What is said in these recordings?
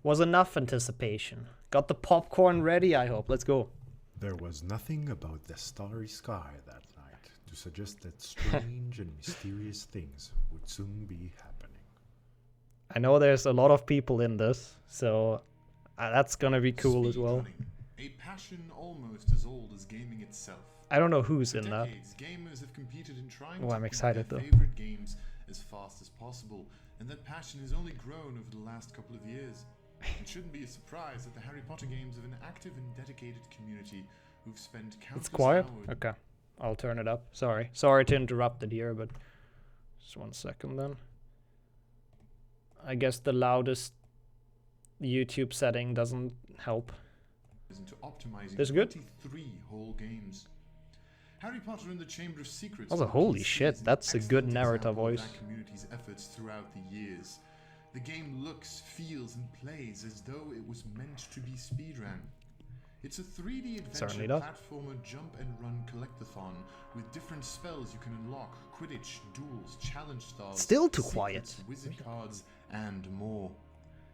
Was enough anticipation. Got the popcorn ready, I hope. Let's go. There was nothing about the starry sky that night to suggest that strange and mysterious things would soon be happening. I know there's a lot of people in this, so that's gonna be cool as well. A passion almost as old as gaming itself. I don't know who's For in that. decades, gamers have competed in trying Oh, I'm to excited beat their though. favorite games as fast as possible, and that passion has only grown over the last couple of years. It shouldn't be a surprise that the Harry Potter games have an active and dedicated community who've spent countless It's quiet? hours. Okay. I'll turn it up. Sorry to interrupt it here, but just 1 second then. I guess the loudest YouTube setting doesn't help. Into optimizing This is good? 23 whole games. Harry Potter and the Chamber of Secrets. Also, on holy PC shit, is an that's a good excellent narrator example of voice. that community's efforts throughout the years. The game looks, feels, and plays as though it was meant to be speedrun. It's a 3D adventure Certainly does. platformer jump and run collectathon with different spells you can unlock, Quidditch, duels, challenge stars, Still too secrets, quiet. wizard cards, and more.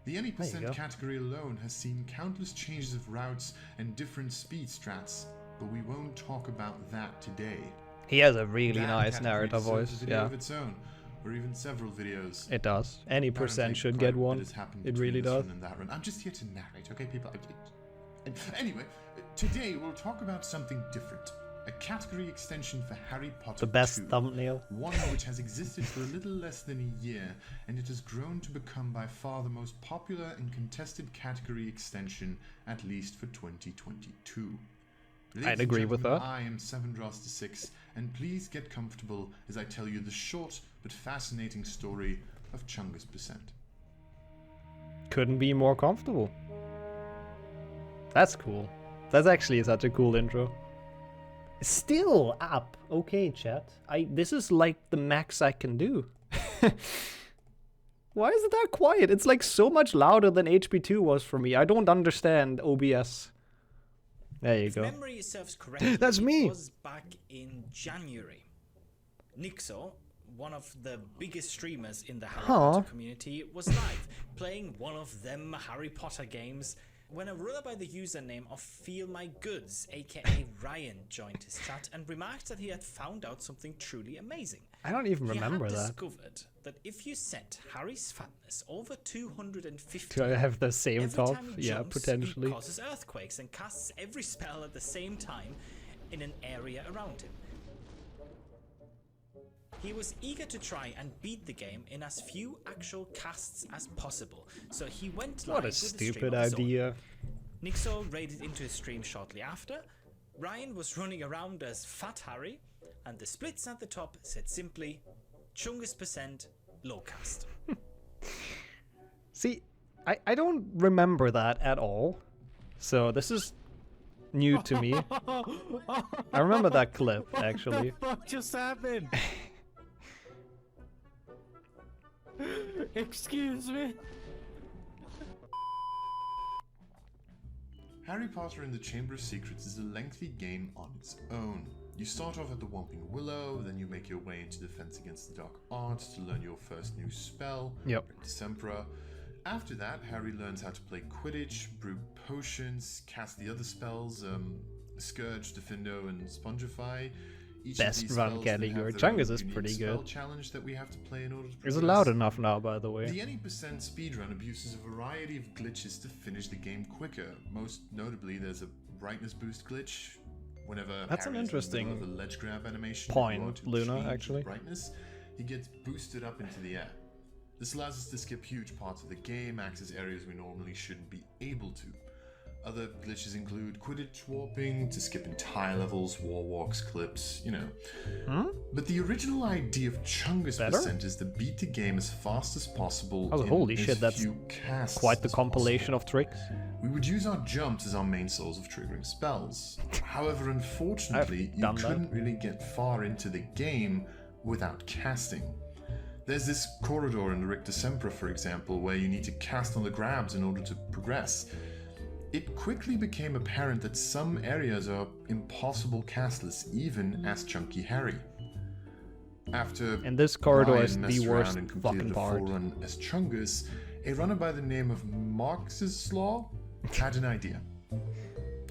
The any There you go. percent category alone has seen countless changes of routes and different speed strats, but we won't talk about that today. He has a really That nice category narrator deserves a voice, video yeah. of its own, or even several videos. It does. Any Apparently, percent should quite get a bit one. has happened It between really this does. one and that one. I'm just here to narrate, okay, people? Anyway, today we'll talk about something different. A category extension for Harry Potter The best 2. thumbnail. One which has existed for a little less than a year, and it has grown to become by far the most popular and contested category extension, at least for 2022. Ladies I'd and agree with gentlemen, that. I am 7Droster6, and please get comfortable as I tell you the short but fascinating story of Chungus Percent. Couldn't be more comfortable. That's cool. That's actually such a cool intro. Still up. Okay, chat. This is like the max I can do. Why is it that quiet? It's like so much louder than HP2 was for me. I don't understand OBS. There you If go. memory serves correctly, That's me. It was back in January. Nixo, one of the biggest streamers in the Harry Potter community, was live playing one of them Harry Potter games when a runner by the username of Feel My Goods, aka Ryan, joined his chat and remarked that he had found out something truly amazing. I don't even remember he had that. discovered that if you set Harry's fatness over 250, Do I have the same every top? time he Yeah, jumps, potentially. He causes earthquakes and casts every spell at the same time in an area around him. He was eager to try and beat the game in as few actual casts as possible, so he went live What a with a stream stupid of his own. idea. Nixo raided into his stream shortly after. Ryan was running around as Fat Harry, and the splits at the top said simply, Chungus Percent low cast. See, I don't remember that at all. So this is new to me. I remember that clip, actually. What just happened? Excuse me? Harry Potter and the Chamber of Secrets is a lengthy game on its own. You start off at the Whomping Willow, then you make your way into Defense Against the Dark Arts to learn your first new spell, Yep. Decempera. After that, Harry learns how to play Quidditch, brew potions, cast the other spells, Scourge, Diffindo, and Spongify. Each Best of these run spells then category. have their own Chungus is unique pretty spell good. challenge that we have to play in order to Is it progress. loud enough now, by the way? The any percent speedrun abuses a variety of glitches to finish the game quicker. Most notably, there's a brightness boost glitch. Whenever That's an Harry is in the middle interesting of a ledge grab animation, point, and you want to Luna, change his actually. brightness, he gets boosted up into the air. This allows us to skip huge parts of the game, access areas we normally shouldn't be able to. Other glitches include Quidditch warping, to skip entire levels, war walks, clips, you know. But the original idea of Chungus Better? Percent is to beat the game as fast as possible. Oh, in holy as shit, that's few casts Quite the as compilation possible. of tricks. We would use our jumps as our main source of triggering spells. However, unfortunately, I've you done that. couldn't really get far into the game without casting. There's this corridor in the Rick Decempera, for example, where you need to cast on the grabs in order to progress. It quickly became apparent that some areas are impossible castless, even as Chunky Harry. After And this corridor Ryan is the messed worst around and completed fucking a part. full run as Chungus, a runner by the name of Marx's Law had an idea.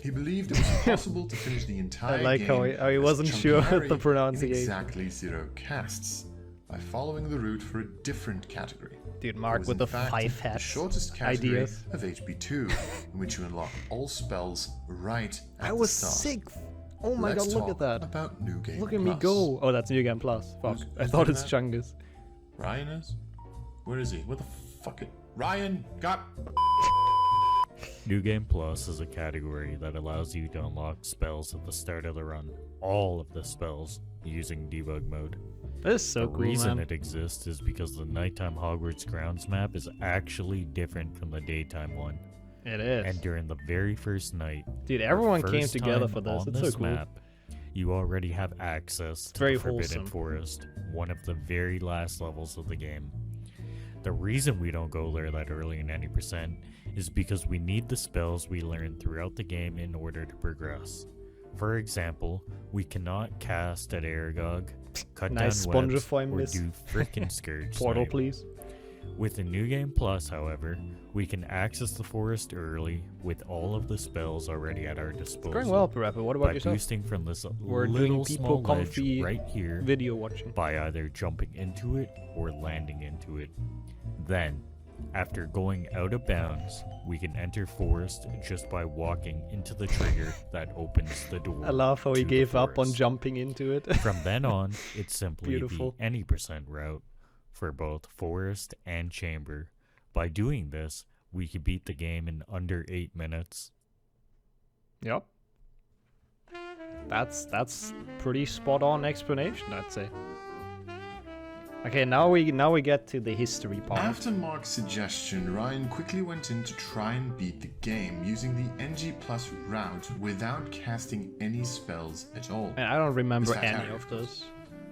He believed it was possible to finish the entire I like game how he as wasn't Chunky sure Harry the in pronunciation. exactly 0 casts by following the route for a different category. Dude, It Mark was, with in the fact, 5 the hats shortest category ideas. of HP2, in which you unlock all spells right at I the was start. 6th. Oh my Let's god, look at talk that. About New Game Look at me Plus. go. Oh, that's New Game Plus. Fuck. Who's I thought doing it's that? Chungus. Ryan is? Where is he? What the fuck? Ryan got. New Game Plus is a category that allows you to unlock spells at the start of the run. All of the spells using debug mode. This is so The cool, reason man. it exists is because the nighttime Hogwarts grounds map is actually different from the daytime one. It is. And during the very first night, Dude, the everyone came first together time for this. on It's so this cool. map, you already have access to very the Forbidden wholesome. Forest, one of the very last levels of the game. The reason we don't go there that early in any percent is because we need the spells we learn throughout the game in order to progress. For example, we cannot cast at Aragog, cut Nice down webs, Spongify or miss. do frickin' Scourge Portal, Snipe. please. With the New Game Plus, however, we can access the forest early with all of the spells already at our disposal. Going well, Parappa. What about by yourself? boosting from this We're little doing people small comfy ledge right here Video watching. by either jumping into it or landing into it. Then, after going out of bounds, we can enter forest just by walking into the trigger that opens the door. I love how he to the gave up on forest. jumping into it. From then on, it's simply Beautiful. the any percent route for both forest and chamber. By doing this, we could beat the game in under 8 minutes. Yep. That's pretty spot on explanation, I'd say. Okay, now we get to the history part. After Mark's suggestion, Ryan quickly went in to try and beat the game using the NG Plus route without casting any spells at all. And I don't remember Is that any how- of those,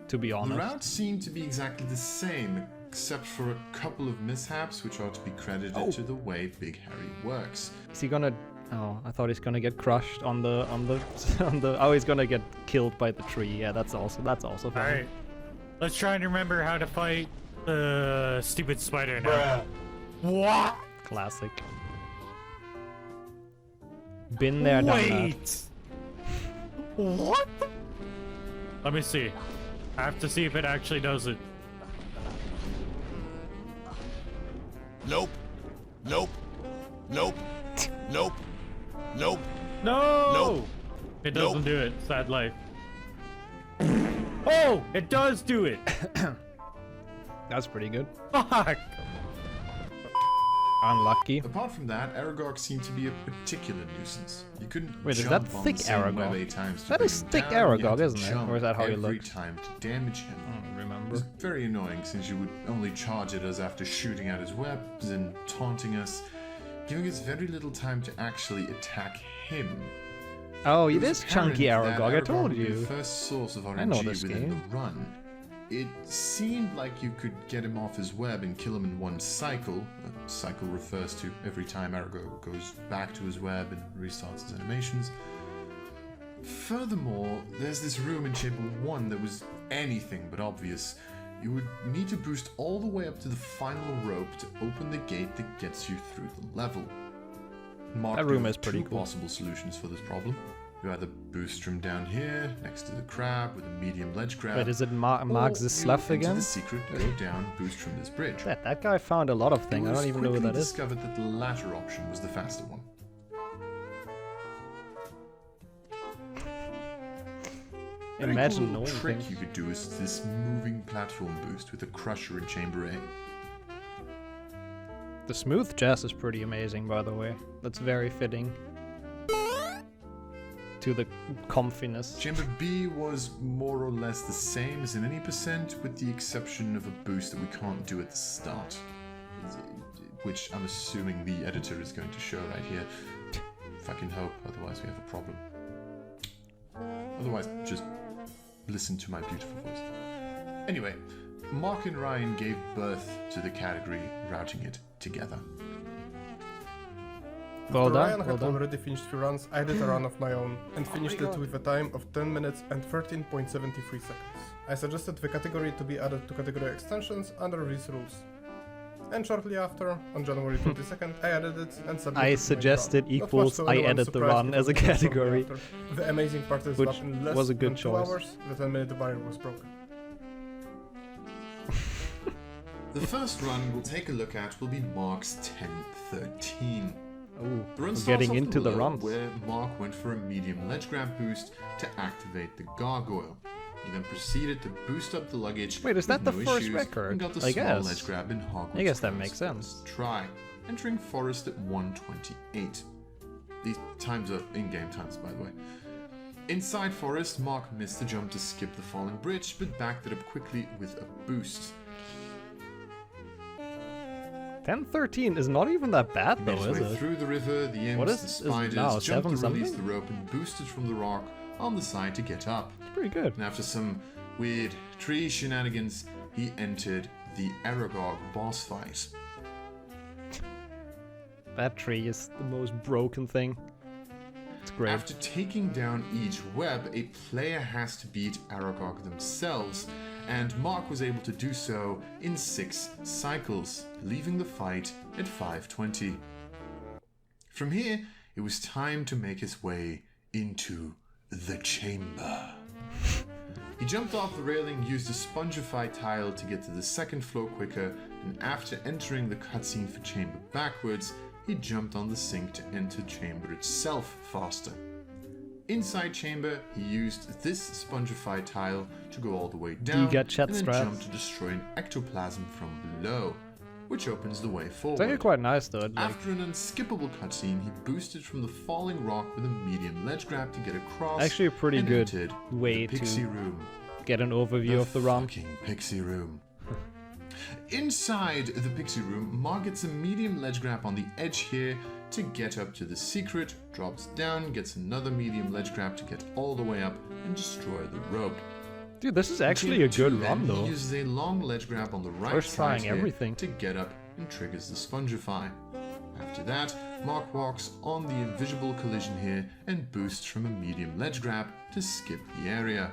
to be The honest. route seemed to be exactly the same, except for a couple of mishaps which are to be credited Oh. to the way Big Harry works. Is he gonna? Oh, I thought he's gonna get crushed on the on the. Oh, he's gonna get killed by the tree. Yeah, that's also funny. Alright, let's try and remember how to fight the stupid spider now. What? Classic. Been there, done that. Wait! What? Let me see. I have to see if it actually does it. Nope. Nope. Nope. Nope. Nope. No! Nope. It doesn't do it. Sad life. Oh! It does do it! That's pretty good. Fuck! Unlucky. Apart from that, Aragog seemed to be a particular nuisance. You couldn't Wait, is jump that on thick the same Aragog? web 8 times to That bring is him thick down. You had Aragog, to isn't it? jump Or is that how he every looks? time to damage him. I don't It remember. was very annoying since you would only charge at us after shooting at his webs and taunting us, giving us very little time to actually attack him. Oh, It it was is chunky apparent that I told would be you. The first source of I know RNG this within game. the run. It seemed like you could get him off his web and kill him in one cycle. A cycle refers to every time Aragog goes back to his web and restarts his animations. Furthermore, there's this room in Chamber 1 that was anything but obvious. You would need to boost all the way up to the final rope to open the gate that gets you through the level. Mark That room gave is pretty two cool. possible solutions for this problem. You either boost from down here, next to the crab, with a medium ledge grab. Wait, is it Mark or the you Slough enter again? the secret, go down, boost from this bridge. That guy found a lot of things. I It don't was even know what quickly that is. discovered that the latter option was the faster one. Very Imagine cool knowing little trick things. you could do is this moving platform boost with a crusher in Chamber A. The smooth jazz is pretty amazing, by the way. That's very fitting to the comfiness. Chamber B was more or less the same as in any percent, with the exception of a boost that we can't do at the start. Which I'm assuming the editor is going to show right here. Fucking hope, otherwise we have a problem. Otherwise, just listen to my beautiful voice. Anyway, Mark and Ryan gave birth to the category, routing it together. Well After done, Ryan well had done. already finished 2 runs, I did a run of my own and finished it with a time of 10 minutes and 13.73 seconds. I suggested the category to be added to category extensions under these rules. And shortly after, on January 22nd, I added it and submitted I my suggested run. Not much equals to I anyone edit the surprised run as a because shortly category, after, the amazing part is which that in less was a good than 2 choice. hours, the 10-minute barrier was broken. The first run we'll take a look at will be Mark's 10:13. Oh, The run we're starts getting off into the below, runs. where Mark went for a medium ledge grab boost to activate the gargoyle. He then proceeded to boost up the luggage. Wait, is that with the no first issues record? And got the I small guess. ledge grab in Hogwarts. I guess that Grounds makes sense. first try, entering Forest at 1:28. These times are in-game times, by the way. Inside Forest, Mark missed the jump to skip the falling bridge, but backed it up quickly with a boost. 10:13 is not even that bad though, is Midway it? through the river, the imps, What the is spiders now, jumped to 7 release something? the rope and boosted from the rock on the side to get up. It's pretty good. And after some weird tree shenanigans, he entered the Aragog boss fight. That tree is the most broken thing. It's great. After taking down each web, a player has to beat Aragog themselves, and Mark was able to do so in 6 cycles, leaving the fight at 5:20. From here, it was time to make his way into the chamber. He jumped off the railing, used a spongify tile to get to the second floor quicker, and after entering the cutscene for chamber backwards, he jumped on the sink to enter chamber itself faster. Inside chamber, he used this spongify tile to go all the way down, get chat and then strats? jump to destroy an ectoplasm from below, which opens the way It's forward. actually quite nice though. Like, After an unskippable cutscene, he boosted from the falling rock with a medium ledge grab to get across. Actually a pretty and good entered way the Pixie to Room. get an overview of the run. Fucking Pixie Room. Inside the Pixie Room, Mark gets a medium ledge grab on the edge here to get up to the secret, drops down, gets another medium ledge grab to get all the way up and destroy the rope. Dude, this is actually a good run though. He uses a long ledge grab on the right First side trying here everything. to get up and triggers the spongify. After that, Mark walks on the invisible collision here and boosts from a medium ledge grab to skip the area.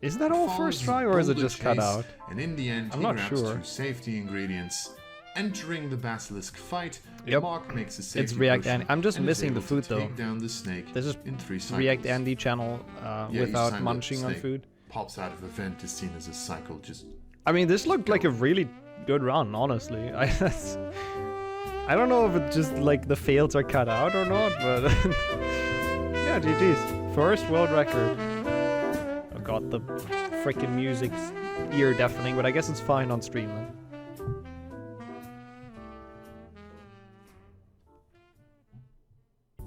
Is that all Follows first his try or is it boulder just cut chase, out? And in the end, I'm he not grabs sure. 2 safety ingredients. Entering the basilisk fight, Yep. Mark makes a safety It's React potion Andy. I'm just and is missing the able to food though. take down the snake This is in 3 cycles. React Andy channel each without time the munching on snake food. Pops out of a vent is seen as a cycle. Just I mean, this looked like a really good run, honestly. I don't know if it's just like the fails are cut out or not, but yeah, GG's. First world record. Oh god, the freaking music's ear deafening, but I guess it's fine on stream then.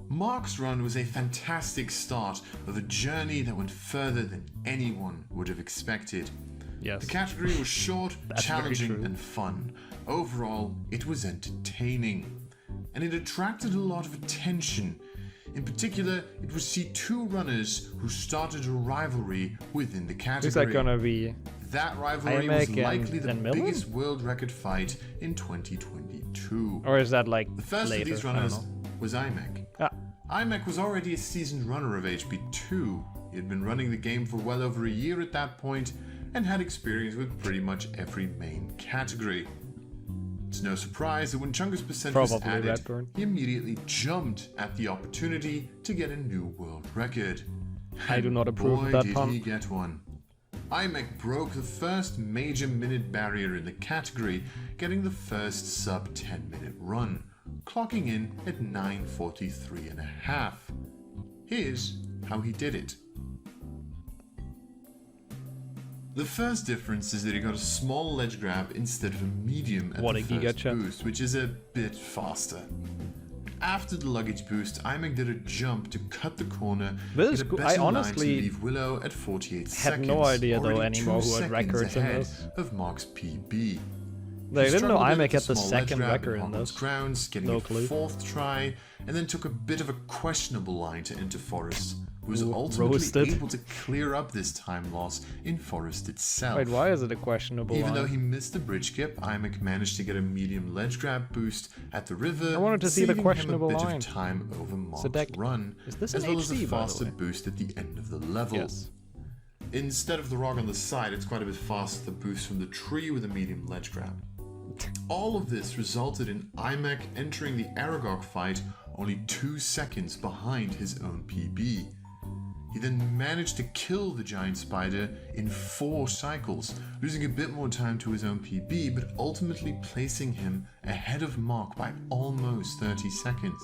Mark's run was a fantastic start of a journey that went further than anyone would have expected. Yes. The category was short, That's very challenging, true. and fun. Overall, it was entertaining. And it attracted a lot of attention. In particular, it would see 2 runners who started a rivalry within the category. Is that gonna be That rivalry was Imek likely the and Miller? biggest world record fight in 2022. or is that like The first later? of these I don't runners know. was Imek. Ah, Imek was already a seasoned runner of HP2. He had been running the game for well over a year at that point and had experience with pretty much every main category. It's no surprise that when Chungus percent was Probably added, Redburn. he immediately jumped at the opportunity to get a new world record. I do And not approve boy, of that did pun. he get one. Imek broke the first major minute barrier in the category, getting the first sub 10-minute run, clocking in at 9:43.5. Here's how he did it. The first difference is that he got a small ledge grab instead of a medium at What the a giga first chat. boost, which is a bit faster. After the luggage boost, Imek did a jump to cut the corner. This is get a cool. I better line to honestly leave Willow at 48 had seconds, no idea, though, already anymore 2 who had seconds records in ahead this. of Mark's PB. They He didn't know struggled a bit Imek with had the small ledge second grab record in Hogwarts this. Grounds, getting No a clue. 4th try, and then took a bit of a questionable line to enter Forest. Who was Ooh, ultimately roasted. able to clear up this time loss in Forest itself. Wait, why is it a questionable Even though line? he missed the bridge skip, Imek managed to get a medium ledge grab boost at the river. I wanted to see the saving questionable him a bit line. of time over Mark's Sadek, run, is this as an well as HC, a by the faster way? boost at the end of the level. Yes. Instead of the rock on the side, it's quite a bit faster to boost from the tree with a medium ledge grab. All of this resulted in IMAC entering the Aragog fight only 2 seconds behind his own PB. He then managed to kill the giant spider in 4 cycles, losing a bit more time to his own PB, but ultimately placing him ahead of Mark by almost 30 seconds.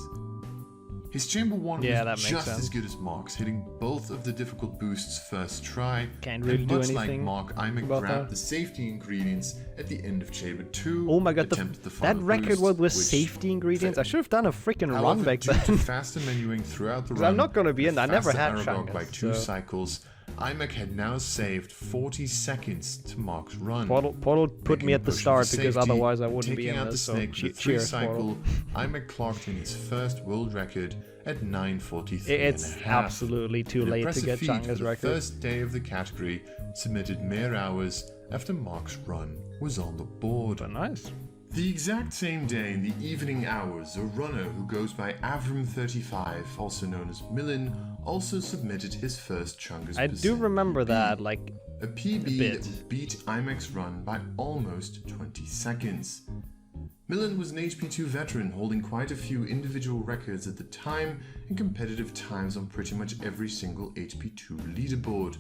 His Chamber 1 was just as good as Mark's, hitting both of the difficult boosts first try. Can't really and do much anything like Mark, IMAC about grabbed that. the safety ingredients at the end of Chamber 2. Oh my god, attempted the that final record boost, was with which safety ingredients. I failed. should have done a freaking run However, back due to then. faster menuing throughout the 'Cause run, I'm not gonna be and in. I never faster had Aragog Chungus, by 2 so- cycles, IMAC had now saved 40 seconds to Mark's run. Portal put Making me a at the push for start because safety, otherwise I wouldn't be taking in out the this. So snake with a 3 cheers, Portal. cycle, IMAC clocked in his first world record at 9:43 It's and a half. absolutely too An late to impressive get feat for Chungus the record. first day of the category, submitted mere hours after Mark's run was on the board. But nice. The exact same day in the evening hours, a runner who goes by Avram35, also known as Millen, also submitted his first Chungus I do percent remember PB. that, like, A PB bit. that would beat IMAC's run by almost 20 seconds. Millen was an HP2 veteran holding quite a few individual records at the time and competitive times on pretty much every single HP2 leaderboard.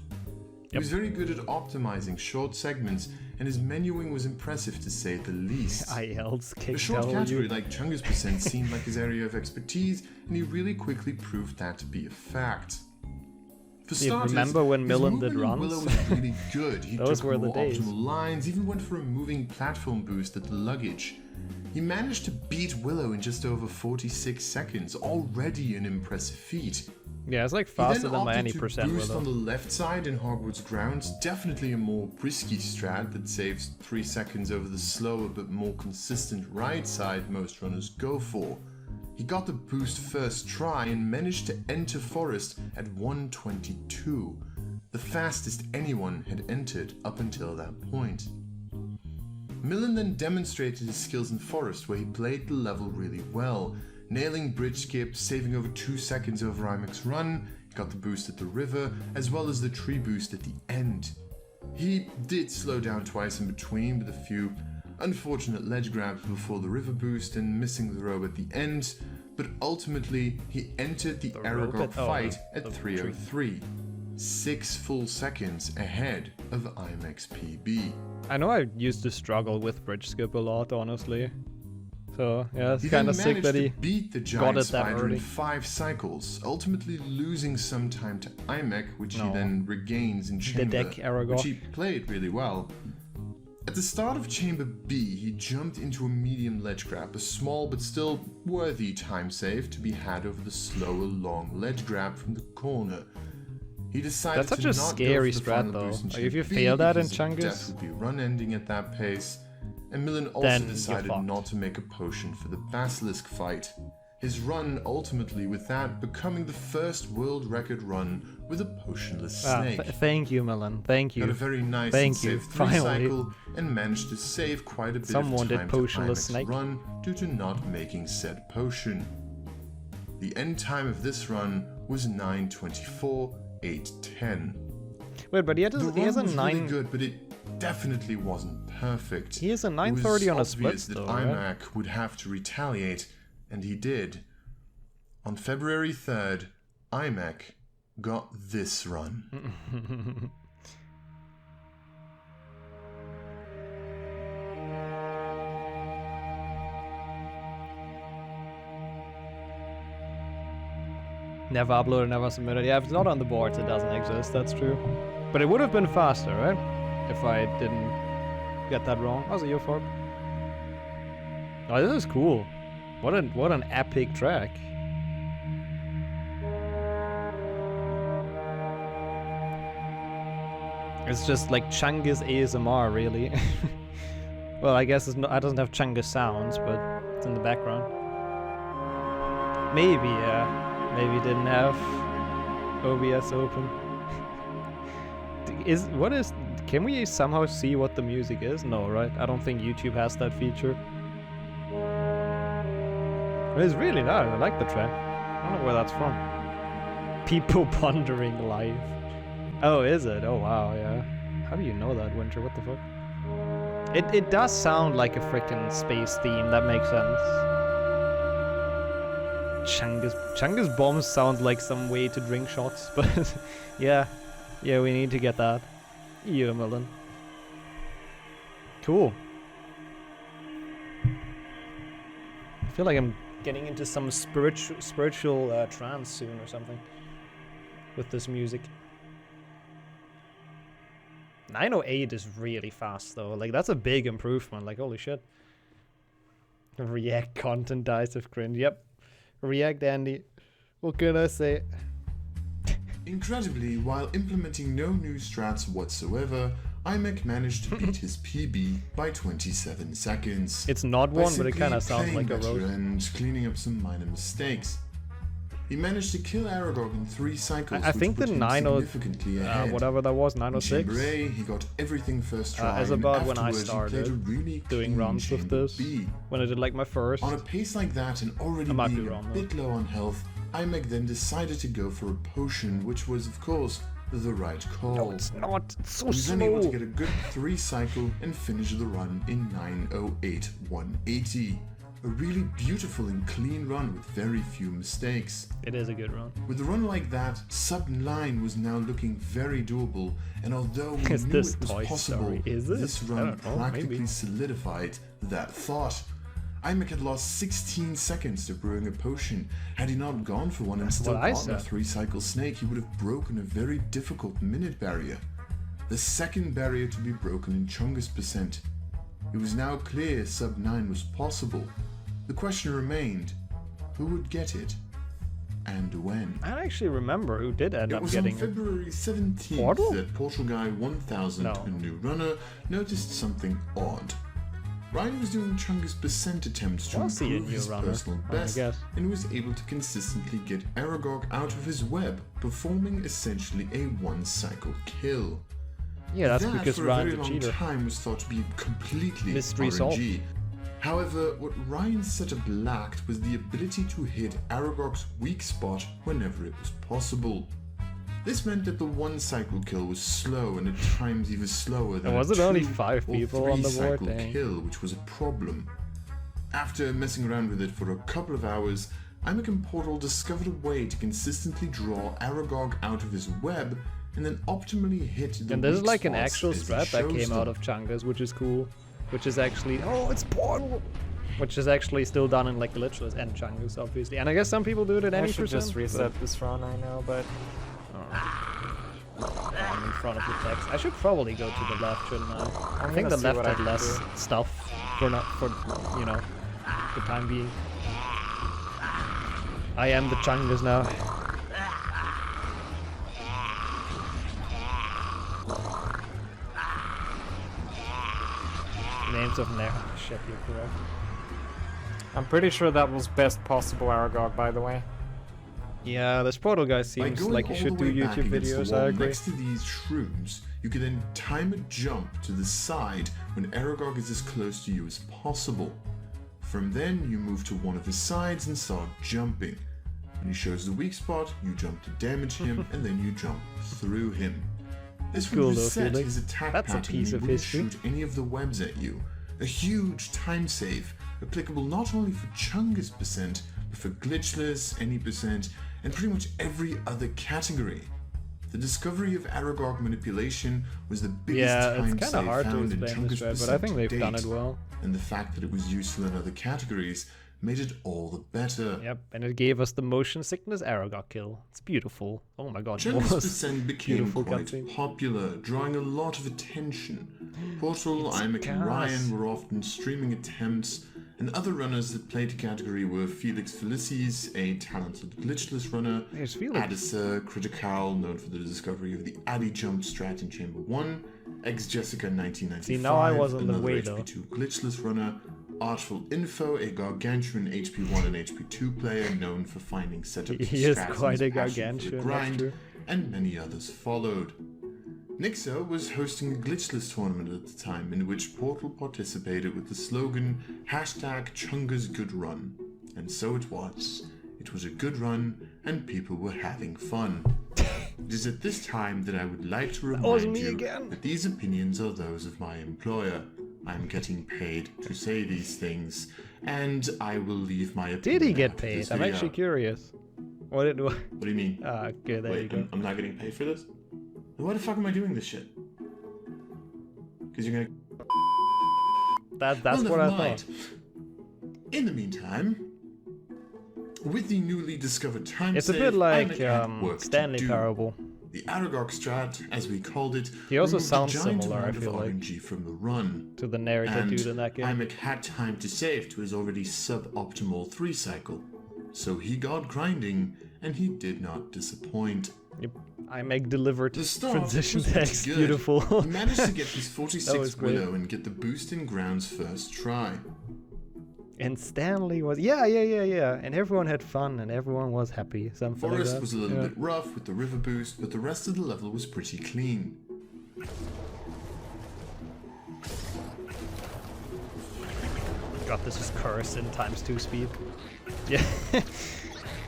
He was very good at optimizing short segments, and his menuing was impressive to say the least. IELTS A kick short category W. like Chungus percent seemed like his area of expertise, and he really quickly proved that to be a fact. For Do you starters, remember when his Millen movement did in runs? Willow was really good. He Those took were the more days. optimal lines, even went for a moving platform boost at the luggage. He managed to beat Willow in just over 46 seconds, already an impressive feat. Yeah, it's like He faster then than my opted any to percent boost with on it. the left side in Hogwarts grounds, definitely a more risky strat that saves 3 seconds over the slower but more consistent right side most runners go for. He got the boost first try and managed to enter Forest at 1:22, the fastest anyone had entered up until that point. Millen then demonstrated his skills in Forest, where he played the level really well, nailing bridge skip, saving over 2 seconds over IMAC's run, got the boost at the river, as well as the tree boost at the end. He did slow down twice in between with a few unfortunate ledge grabs before the river boost and missing the row at the end, but ultimately he entered the rope Aragog at- oh, fight the at 3:03, 6 full seconds ahead of IMAC's PB. I know I used to struggle with bridge skip a lot, honestly. So yeah, it's He kind then of sick managed that to he beat the got giant it that spider early. in 5 cycles, ultimately losing some time to IMAC, which he No. then regains in Chamber, deck Aragog. which he played really well. At the start of Chamber B, he jumped into a medium ledge grab, a small but still worthy time save to be had over the slower long ledge grab from the corner. He decided That's such to a not scary go for the strat, final though. boost in Like, if Chamber you B fail that in because Chungus- death would be run ending at that pace, and Millen also Then you're decided fucked. not to make a potion for the Basilisk fight. His run ultimately with that becoming the first world record run with a potionless snake. Thank you, Millen. Thank Got a you. very nice Thank and you. safe 3 Finally. cycle and managed to save quite a bit Someone of did time potionless to snake. run due to not making said potion. The end time of this run was 9:24.810. Wait, but he has The a run was 9. really good, but it definitely wasn't perfect. He has a It 9:30 on a was split, obvious that though, right? IMAC would have to retaliate, and he did. On February 3rd, IMAC got this run. Never uploaded, never submitted. Yeah, if it's not on the boards, it doesn't exist. That's true. But it would have been faster, right? If I didn't get that wrong. Was it your fault? Oh, this is cool. What an epic track. It's just like Chungus ASMR, really. Well, I guess it doesn't have Chungus sounds, but it's in the background. Maybe, yeah. Maybe it didn't have OBS open. Can we somehow see what the music is? No, right? I don't think YouTube has that feature. But it's really nice. I like the track. I don't know where that's from. People pondering life. Oh, is it? Oh, wow, yeah. How do you know that, Winter? What the fuck? It does sound like a freaking space theme. That makes sense. Chungus bombs sound like some way to drink shots, but yeah, we need to get that. Yeah, Melon. Cool. I feel like I'm getting into some spiritual trance soon or something with this music. 908 is really fast though. Like that's a big improvement. Like holy shit. React content dies of cringe. Yep. React Andy. What can I say? Incredibly, while implementing no new strats whatsoever, iMac managed to beat his PB by 27 seconds. It's not one, but it kind of sounds like a road. And cleaning up some minor mistakes. He managed to kill Aragog in 3 cycles. I think the 90, whatever that was, 906. In Chamber A, he got everything first try. As about when I afterwards, started really doing runs with this, B. when I did like my first. On a pace like that and already being a bit low on health, iMac then decided to go for a potion, which was of course the right call. No, it's not. It's so he was slow. then able to get a good 3 cycle and finish the run in 9:08.180. A really beautiful and clean run with very few mistakes. It is a good run. With a run like that, sub 9 was now looking very doable, and although we Is knew this it was Toy possible, Story? Is it? this I run don't know, practically maybe. solidified that thought. iMac had lost 16 seconds to brewing a potion. Had he not gone for one and still what I gotten a said. 3-cycle snake, he would have broken a very difficult minute barrier. The second barrier to be broken in Chungus percent. It was now clear sub 9 was possible. The question remained, who would get it? And when? I don't actually remember who did end It up was getting on February 17th Portal? that Portal Guy 1000, No. a new runner, noticed something odd. Ryan was doing Chungus percent attempts to Was he a improve new his runner? personal I best guess. and was able to consistently get Aragog out of his web, performing essentially a 1-cycle kill. Yeah, that's That, because for a Ryan's very a long cheater. time was thought to be completely Mystery RNG. solved. However, what Ryan's setup lacked was the ability to hit Aragog's weak spot whenever it was possible. This meant that the 1-cycle kill was slow and at times even slower than And was a it only 2 5 or people on the board? 3-cycle Dang. kill, which was a problem. After messing around with it for a couple of hours, iMac and Portal discovered a way to consistently draw Aragog out of his web and then optimally hit the And this is weak like an spots actual as he strat that chose came them. out of Chungus, which is cool. Which is actually it's Portal, which is actually still done in like glitchless and Chungus, obviously. And I guess some people do it at I any should percent. just reset this run, I know, but I'm in front of the text. I should probably go to the left, shouldn't I? I think gonna the see left what I had can less do. stuff for you know, the time being. I am the Chungus now. Names of Nair. Shit, you're correct. I'm pretty sure that was best possible Aragog, by the way. Yeah, this Portal guy By seems going like he all should the do way back YouTube against the videos, wall I agree. Next to these shrooms, you can then time a jump to the side when Aragog is as close to you as possible. From then, you move to one of his sides and start jumping. When he shows the weak spot, you jump to damage him, and then you jump through him. This would Cool though, reset Felix. his attack That's a pattern piece and of he wouldn't history. shoot any of the webs at you. A huge time save, applicable not only for Chungus percent, but for glitchless, any percent, and pretty much every other category. The discovery of Aragog manipulation was the biggest Yeah, time it's kind of save hard to found in explain this Chungus strat, but I think percent they've done date, it well. and the fact that it was useful in other categories made it all the better. Yep, and it gave us the motion sickness Aragog kill. It's beautiful. Oh my god, Chungus almost percent became beautiful quite cutscene. popular, drawing a lot of attention. Portal, iMac, and gas. Ryan were often streaming attempts, and other runners that played the category were Felix Felicis, a talented glitchless runner, There's Felix. Addisa, Critical, known for the discovery of the Addy jump strat in Chamber 1, ex-Jessica 1995, See, now I was on the another way, though. HP2 glitchless runner, Artful Info, a gargantuan HP1 and HP2 player known for finding setups He and is strats quite and a his passion for the gargantuan, that's grind, true. and many others followed. Nixo was hosting a glitchless tournament at the time in which Portal participated with the slogan #ChungusGoodRun. And so it was. It was a good run and people were having fun. It is at this time that I would like to was remind me you again. that these opinions are those of my employer. I'm getting paid to say these things, and I will leave my opinion. Did he get after this paid? I'm video. actually curious. What did? What do you mean? Okay, there you Wait, go. I'm not getting paid for this? Then why the fuck am I doing this shit? Because you're gonna... That's well, what I never mind. thought. In the meantime, with the newly discovered time It's a save, bit like Imek had work to Stanley do. Parable. The Aragog strat, as we called it, He also removed a sounds giant similar, I amount of feel like, RNG from the run. to the narrator And dude in that game. Imek had time to save to his already suboptimal 3 cycle. So he got grinding, and he did not disappoint. Yep. Imek delivered The start transition was pretty text, good. beautiful. He managed to get his That was 46 great. Willow and get the boost in grounds first try. And Stanley was yeah, and everyone had fun and everyone was happy. Something Forest like that. was a little bit rough with the river boost, but the rest of the level was pretty clean. God, this is cursed in ×2 speed. Yeah,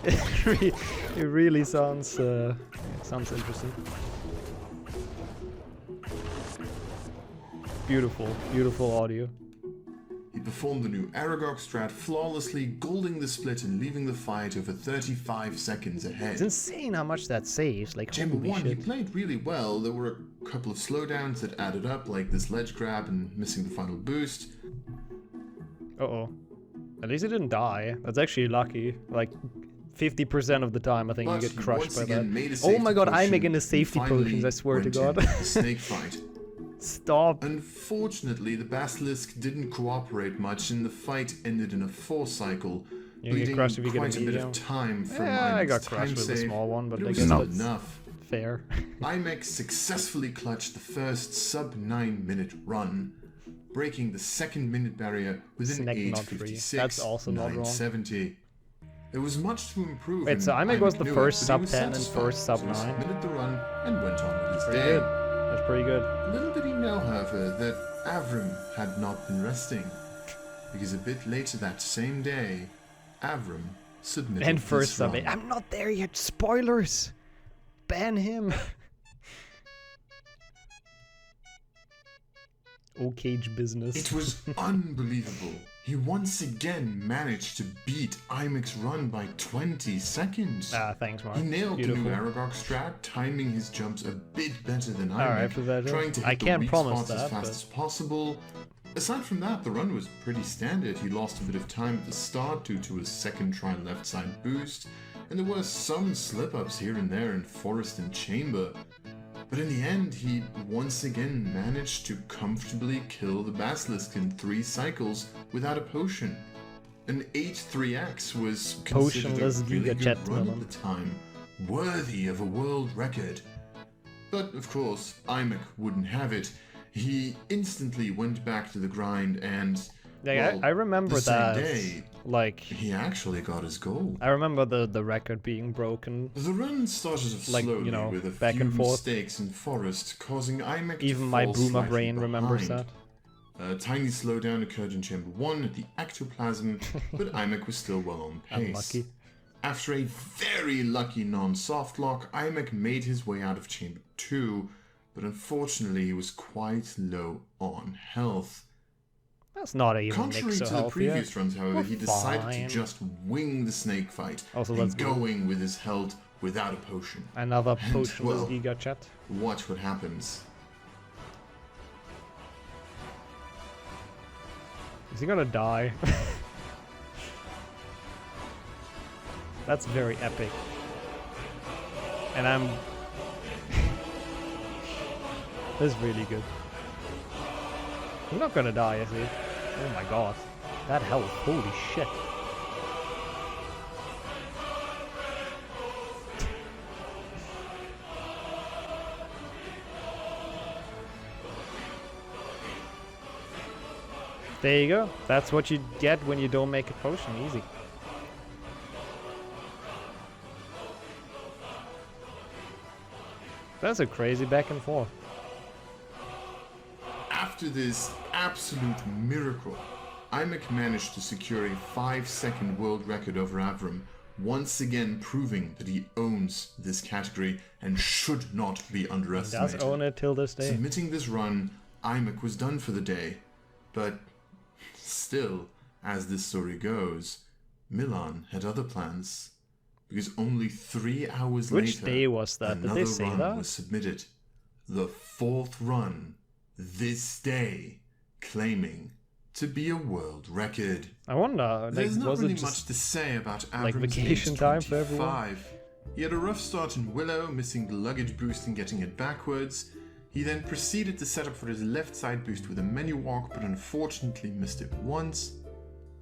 it really sounds interesting. Beautiful audio. He performed the new Aragog strat flawlessly, golding the split and leaving the fight over 35 seconds ahead. It's insane how much that saves. Like, Chamber holy 1, he shit. played really well. There were a couple of slowdowns that added up, like this ledge grab and missing the final boost. Uh-oh. At least he didn't die. That's actually lucky. Like, 50% of the time, I think But you get he crushed once by again that. made a Oh my god, safety I'm making potion the and safety finally potions, I swear to went god. into the snake fight. Stop. Unfortunately, the Basilisk didn't cooperate much, and the fight ended in a 4 cycle, You get bleeding crushed if you get quite a a bit medium. of time from Yeah, I Imek's got time crushed with a save, small one, but it I was guess not that's enough. fair. Imek successfully clutched the first sub-9 minute run, breaking the 2nd minute barrier within Snack not free. 8:56, That's also not wrong. 9:70. There was much to improve. Wait, and so Imek was the knew it, first but he sub was 10 and satisfied, first sub so he 9. submitted the run and went on with his Pretty day. good. That's pretty good. Little did he know, however, that Avram had not been resting, because a bit later that same day, Avram submitted And first this sub run. 8. I'm not there yet. Spoilers. Ban him. Cage business. It was unbelievable. He once again managed to beat Imek's run by 20 seconds. Thanks, Mark. He nailed Beautiful. the new Aragog strat, timing his jumps a bit better than Alright, Imek, for that, trying to hit I the can't weak promise spots as that, fast but- as possible. Aside from that, the run was pretty standard. He lost a bit of time at the start due to his 2nd try left side boost, and there were some slip-ups here and there in Forest and Chamber. But in the end, he once again managed to comfortably kill the Basilisk in 3 cycles without a potion. An 8-3x was considered a Potionless really Giga good Jet run Melon. at the time, worthy of a world record. But of course, Imek wouldn't have it. He instantly went back to the grind and, Yeah, well, I remember the same that. day, Like, he actually got his goal. I remember the record being broken. The run started off Like, slowly you know, with a back few and forth. mistakes in Forest, causing Imek to Even my fall boomer slightly brain remembers behind. that. A tiny slowdown occurred in Chamber 1 at the ectoplasm, but Imek was still well on pace. Unlucky. After a very lucky non-soft lock, Imek made his way out of Chamber 2, but unfortunately he was quite low on health. That's not even Contrary Nick so to the healthy. previous runs, however, We're he decided fine. to just wing the snake fight, Also, and that's good. going with his health without a potion. Another And, potionless well, Giga Chat. Watch what happens. Is he gonna die? That's very epic. And I'm... This is really good. He's not gonna die, is he? Oh my god. That health, holy shit. There you go. That's what you get when you don't make a potion. Easy. That's a crazy back and forth. After this absolute miracle, Imek managed to secure a 5-second world record over Avram, once again proving that he owns this category and should not be He underestimated. does own it till this day. Submitting this run, Imek was done for the day. But still, as this story goes, Milan had other plans. Because only 3 hours later, Which day was that? Did they another say run that? was submitted. The 4th run, this day, claiming to be a world record. I wonder, like, There's not was really it much just to say about like Avram's vacation age time for everyone? 25. He had a rough start in Willow, missing the luggage boost and getting it backwards. He then proceeded to set up for his left side boost with a menu walk, but unfortunately missed it once.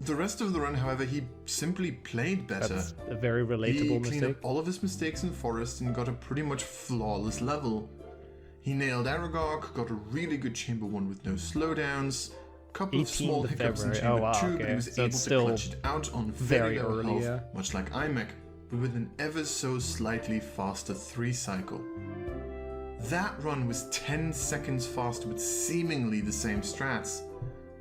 The rest of the run, however, he simply played better. That's a very He relatable cleaned mistake. up all of his mistakes in Forest and got a pretty much flawless level. He nailed Aragog, got a really good chamber 1 with no slowdowns, couple of small 18th of hiccups in February. chamber Oh, wow, 2, but okay. he was So able it's to still clutch it out on very very low early, health, yeah. much like IMEC, but with an ever so slightly faster 3 cycle. That run was 10 seconds faster with seemingly the same strats.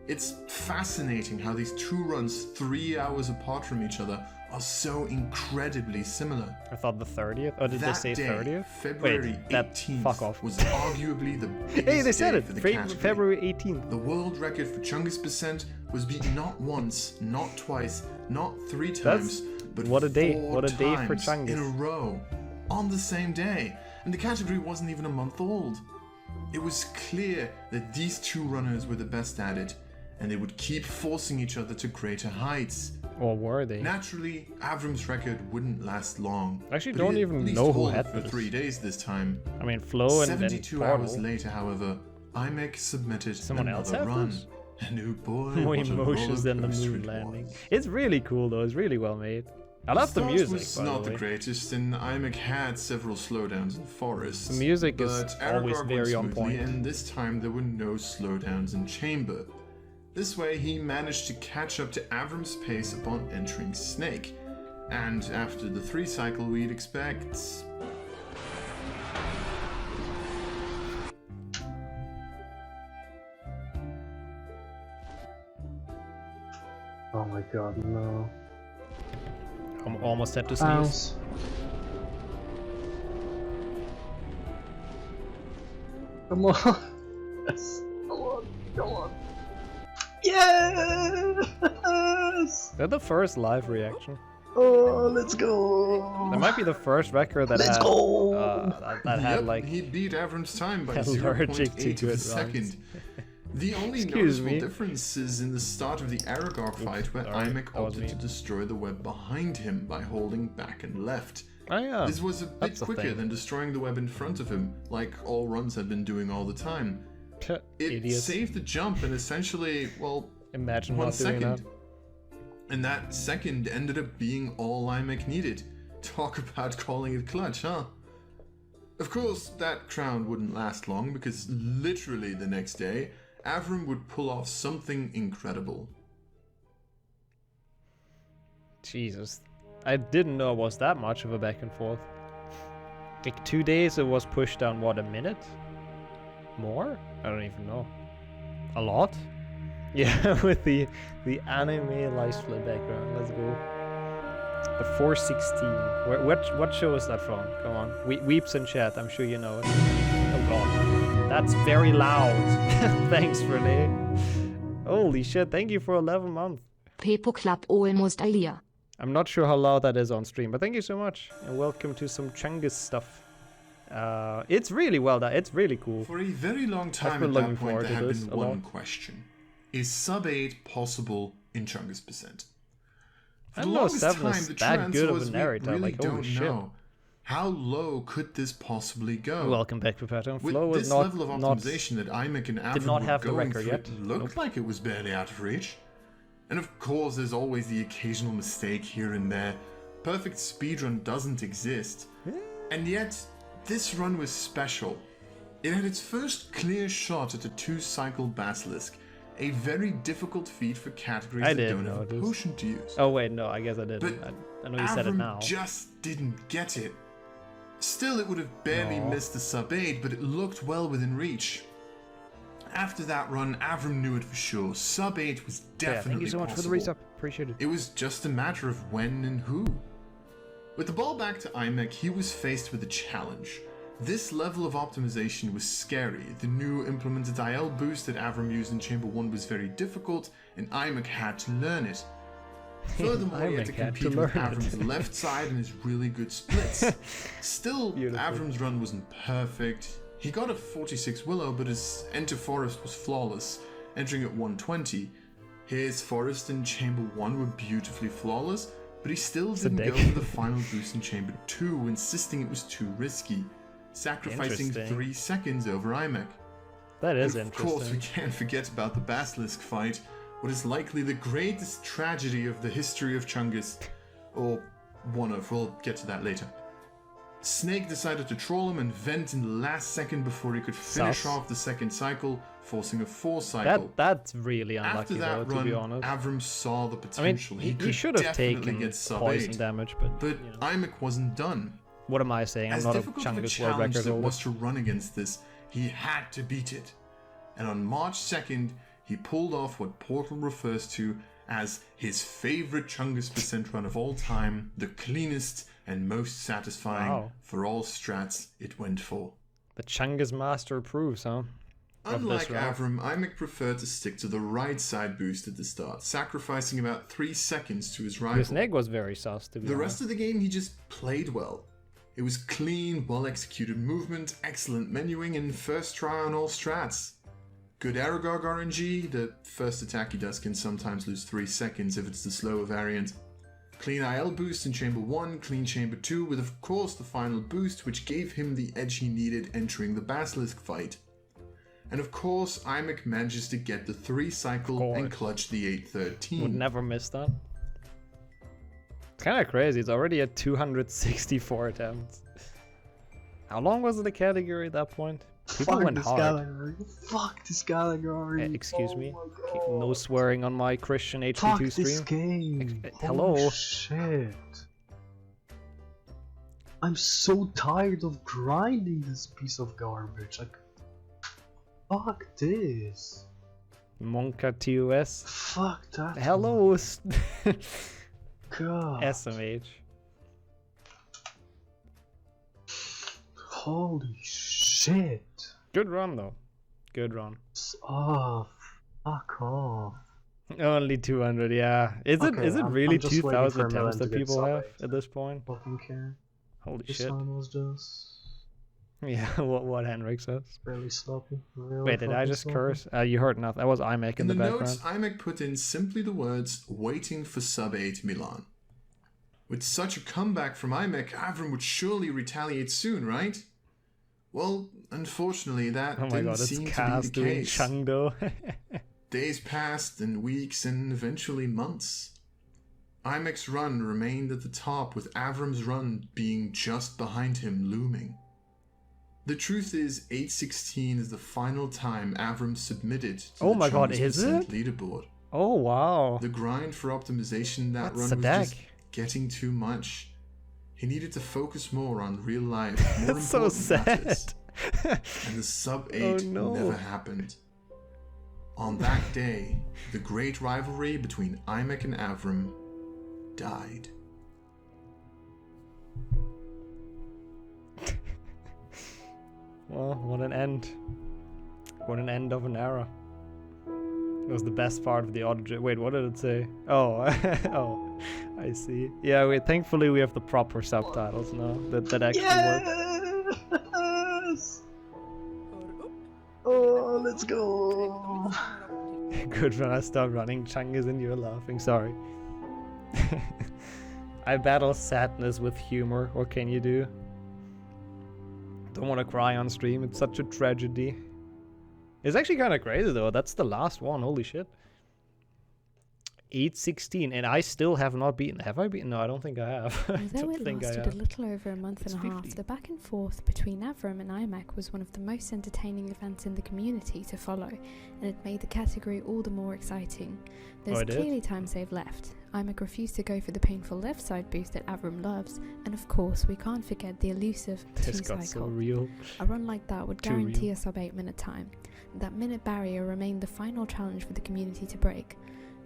It's fascinating how these 2 runs 3 hours apart from each other are so incredibly similar. I thought the 30th. Oh, did they That say day, 30th? February Wait, that 18th, fuck off. was arguably the biggest Hey, they said day it. for the Fe- category. February 18th. The world record for Chungus percent was beaten not once, not twice, not 3 That's- times, but what a day. 4 What a day for times Chungus. in a row, on the same day. And the category wasn't even a month old. It was clear that these 2 runners were the best at it, and they would keep forcing each other to greater heights. Or were they? Naturally, Avram's record wouldn't last long. I actually but don't he at even least know who hold it had for this. 3 days this time. I mean, Flo and 72 hours Portal. later, however, IMEC submitted Someone another else have run. this? And oh boy, More what a emotions than the rollercoaster moon it landing. was. It's really cool though. It's really well made. I love the start music. was by not the the way. greatest, and IMEC had several slowdowns in Forest. The music is but always Aragog very on went smoothly, point. And this time there were no slowdowns in Chamber. This way he managed to catch up to Avram's pace upon entering Snake. And after the 3 cycle we'd expect... Oh my god, no. I'm almost had to sneeze. Bounce. Come on. Yes. Come on. Come on. Yes! Is that the first live reaction? Oh, let's go. That might be the first record that Let's had go. that had Yep, like he beat Avram's time by allergic 0.8 to of good a second. runs. The only Excuse noticeable me. difference is in the start of the Aragog fight where sorry, IMEC that was opted me. to destroy the web behind him by holding back and left. Oh yeah. This was a bit that's the quicker thing. than destroying the web in front of him, like all runs had been doing all the time. It Idiots. saved the jump and essentially, well, Imagine 1 not doing that. second. And that second ended up being all IMEC needed. Talk about calling it clutch, huh? Of course, that crown wouldn't last long because literally the next day, Avram would pull off something incredible. Jesus. I didn't know it was that much of a back and forth. Like 2 days it was pushed down, what, a minute? More? I don't even know. A lot? Yeah, with the anime light flip background. Let's go. The 416. What show is that from? Come on. Weeps in chat. I'm sure you know it. Oh god. That's very loud. Thanks, Renee. Holy shit, thank you for 11 months. People clap almost a year. I'm not sure how loud that is on stream, but thank you so much. And welcome to some Chungus stuff. It's really well done. It's really cool. For a very long time been at looking that point, forward there to had this been a one lot. question. Is sub 8 possible in Chungus percent? For I the know longest 7 time, is the that trend good of was a we narrator. really Like, holy don't shit. know. How low could this possibly go? Welcome back to Pattern. With Flo was this not, level of not optimization that IMEC and Avram not were have the going record through, yet. it looked Nope. like it was barely out of reach. And of course, there's always the occasional mistake here and there. Perfect speedrun doesn't exist. And yet, this run was special. It had its first clear shot at a 2-cycle Basilisk, a very difficult feat for categories I that didn't don't have a notice. potion to use. Oh wait, no, I guess I didn't. But I know you said it Avram now. just didn't get it. Still, it would have barely Aw. missed the sub 8, but it looked well within reach. After that run, Avram knew it for sure. Sub 8 was definitely Yeah, thank you so much possible. for the resub. Appreciate it. It was just a matter of when and who. With the ball back to IMEC, he was faced with a challenge. This level of optimization was scary. The new implemented IL boost that Avram used in Chamber 1 was very difficult, and IMAC had to learn it. Furthermore, he had to compete with Avram's left side and his really good splits. Still, Avram's run wasn't perfect. He got a 46 Willow, but his Enter Forest was flawless, entering at 120. His Forest in Chamber 1 were beautifully flawless, but he still didn't go for the final boost in Chamber 2, insisting it was too risky, sacrificing 3 seconds over IMAC. That is and interesting. Of course, we can't forget about the Basilisk fight, what is likely the greatest tragedy of the history of Chungus. Or one of, we'll get to that later. Snake decided to troll him and vent in the last second before he could finish off the second cycle, forcing a 4 cycle. That's really unlucky. After that though, run, to be honest. Avram saw the potential. I mean, he should have taken get sub poison 8, damage, but you know. IMAC wasn't done. What am I saying? I'm As not a difficult of a Chungus world challenge record that holder. was to run against this, he had to beat it. And on March 2nd, he pulled off what Portal refers to as his favorite Chungus percent run of all time, the cleanest and most satisfying for all strats it went for. The Chungus master approves, huh? Unlike Avram, IMAC preferred to stick to the right side boost at the start, sacrificing about 3 seconds to his rival. Snake was very sus, to be The honest. rest of the game he just played well. It was clean, well-executed movement, excellent menuing, and first try on all strats. Good Aragog RNG, the first attack he does can sometimes lose 3 seconds if it's the slower variant. Clean IL boost in Chamber 1, clean Chamber 2, with of course the final boost which gave him the edge he needed entering the Basilisk fight. And of course, IMAC manages to get the 3 cycle and clutch the 813. Would never miss that. It's kind of crazy. It's already at 264 attempts. How long was the category at that point? People went hard. Fuck this category. Excuse me. No swearing on my Christian HB2 Fuck stream. this game. Hello. Oh, shit. I'm so tired of grinding this piece of garbage. Like, fuck this. Monka TOS. Fuck that. Hello. God. SMH. Holy shit. Good run though. Good run. Oh, fuck off. Only 200, yeah. Is it really 2,000 attempts that people have at this point? Fucking care. Holy this shit. one was just... Yeah, what Henrik says. Really sloppy. Really Wait, did I just curse? You heard nothing. That was IMAC in the background. notes, IMAC put in simply the words, waiting for sub 8 Milan. With such a comeback from IMAC, Avram would surely retaliate soon, right? Well, unfortunately, that didn't seem to be the case. Chungdo. Days passed, and weeks, and eventually months. IMAC's run remained at the top, with Avram's run being just behind him looming. The truth is, 816 is the final time Avram submitted to the Chungus% leaderboard. Oh, wow. The grind for optimization that run was just getting too much. He needed to focus more on real life, more That's so sad. And the sub 8 never happened. On that day, the great rivalry between IMAC and Avram died. Well, what an end. What an end of an era. It was the best part of the audio. Wait, what did it say? Oh, oh, I see. Yeah, thankfully we have the proper subtitles now that actually work. Yes! Oh, let's go! Good when I stopped running Chungus and you're laughing. Sorry. I battle sadness with humor. What can you do? Don't want to cry on stream. It's such a tragedy. It's actually kind of crazy though. That's the last one. Holy shit. 816, and I still have not beaten. Have I beaten? No, I don't think I have. Although it lasted a little over a month and a half, the back and forth between Avram and IMAC was one of the most entertaining events in the community to follow, and it made the category all the more exciting. There's clearly time saved left. IMAC refused to go for the painful left side boost that Avram loves, and of course we can't forget the elusive 2-cycle. So real. A run like that would guarantee a sub 8 minute time. That minute barrier remained the final challenge for the community to break.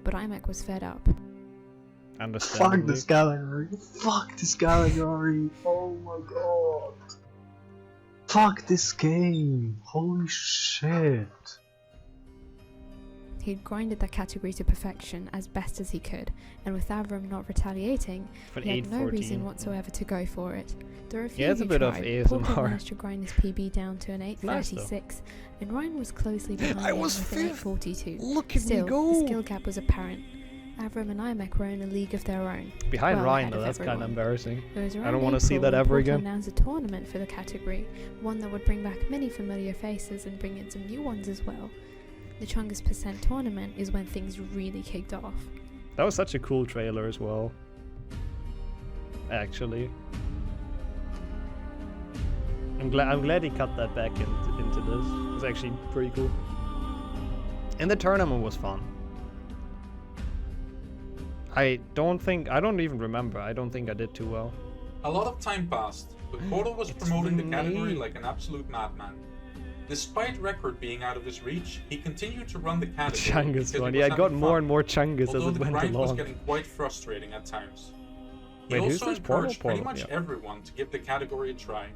But IMAC was fed up. Fuck this category. Fuck this category. Oh my god. Fuck this game! Holy shit! He'd grinded that category to perfection as best as he could, and with Avram not retaliating, For he had no 8:14. reason whatsoever to go for it. There are a few Yeah, it's a who bit of tried. Porter ASMR. managed to grind his PB down to an Nice, though. 8:36, and Ryan was closely behind I him was with an fifth. 8:42. Look at Still, me go! the skill gap was apparent. Avram and Imek were in a league of their own. Behind well Ryan ahead though, of that's kind of everyone. embarrassing. It was I around don't want to see April that when ever Porter again. announced a tournament for the category, one that would bring back many familiar faces and bring in some new ones as well. The Chungus % tournament is when things really kicked off. That was such a cool trailer as well. Actually, I'm glad he cut that back into this. It's actually pretty cool. And the tournament was fun. I don't even remember. I don't think I did too well. A lot of time passed, but Portal was promoting the category like an absolute madman. Despite record being out of his reach, he continued to run the category. Chungus because he one. was Yeah, I got having more fun, and more Chungus although as it the went grind was along. getting quite frustrating at times. He Wait, who's also this? Portal? encouraged pretty Portal, much yeah. everyone to give the category a try.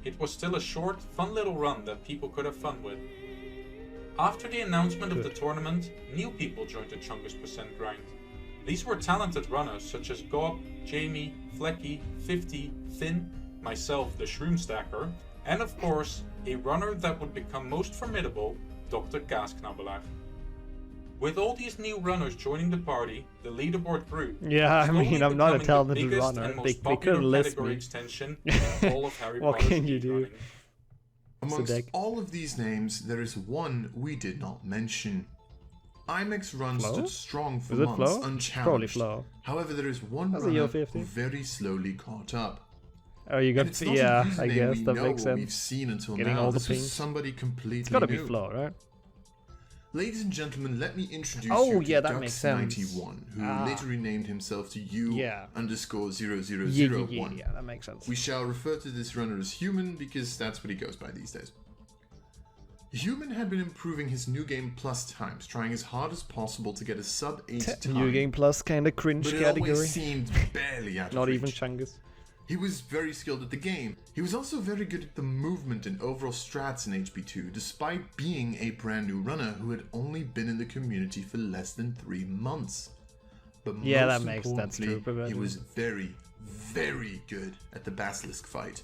It was still a short, fun little run that people could have fun with. After the announcement of the tournament, new people joined the Chungus % grind. These were talented runners such as Gob, Jamie, Flecky, 50, Finn, myself the Shroom Stacker, and of course, a runner that would become most formidable, Dr. Kaasknabbelaar. With all these new runners joining the party, the leaderboard grew. Yeah, I slowly mean, I'm not a becoming the talented biggest runner. and most They popular couldn't list category me. extension in all of Harry What Potter's can you do? speedrunning. Amongst Sadek. all of these names, there is one we did not mention. IMEX run Flo? stood strong for Is it months Flo? unchallenged. Probably Flo. However, there is one That's a runner Yo who 50. very slowly caught up. Oh, you And got it's not yeah. a username I guess we that know makes or we've sense. seen until Getting now. all the This was pings. somebody completely It's gotta be new. Flo, right? Ladies and gentlemen, let me introduce Oh, you to yeah, that makes sense. Dux91, who Ah. later renamed himself to U Yeah. underscore 0001. Yeah, that makes sense. We shall refer to this runner as Human because that's what he goes by these days. Human had been improving his New Game Plus times, trying as hard as possible to get a sub 8 time. New Game Plus kind of cringe but it category. always seemed barely out of Not reach. even Chungus. He was very skilled at the game. He was also very good at the movement and overall strats in HP2, despite being a brand new runner who had only been in the community for less than 3 months. But Yeah, most that makes that's importantly, true. he was very, very good at the Basilisk fight.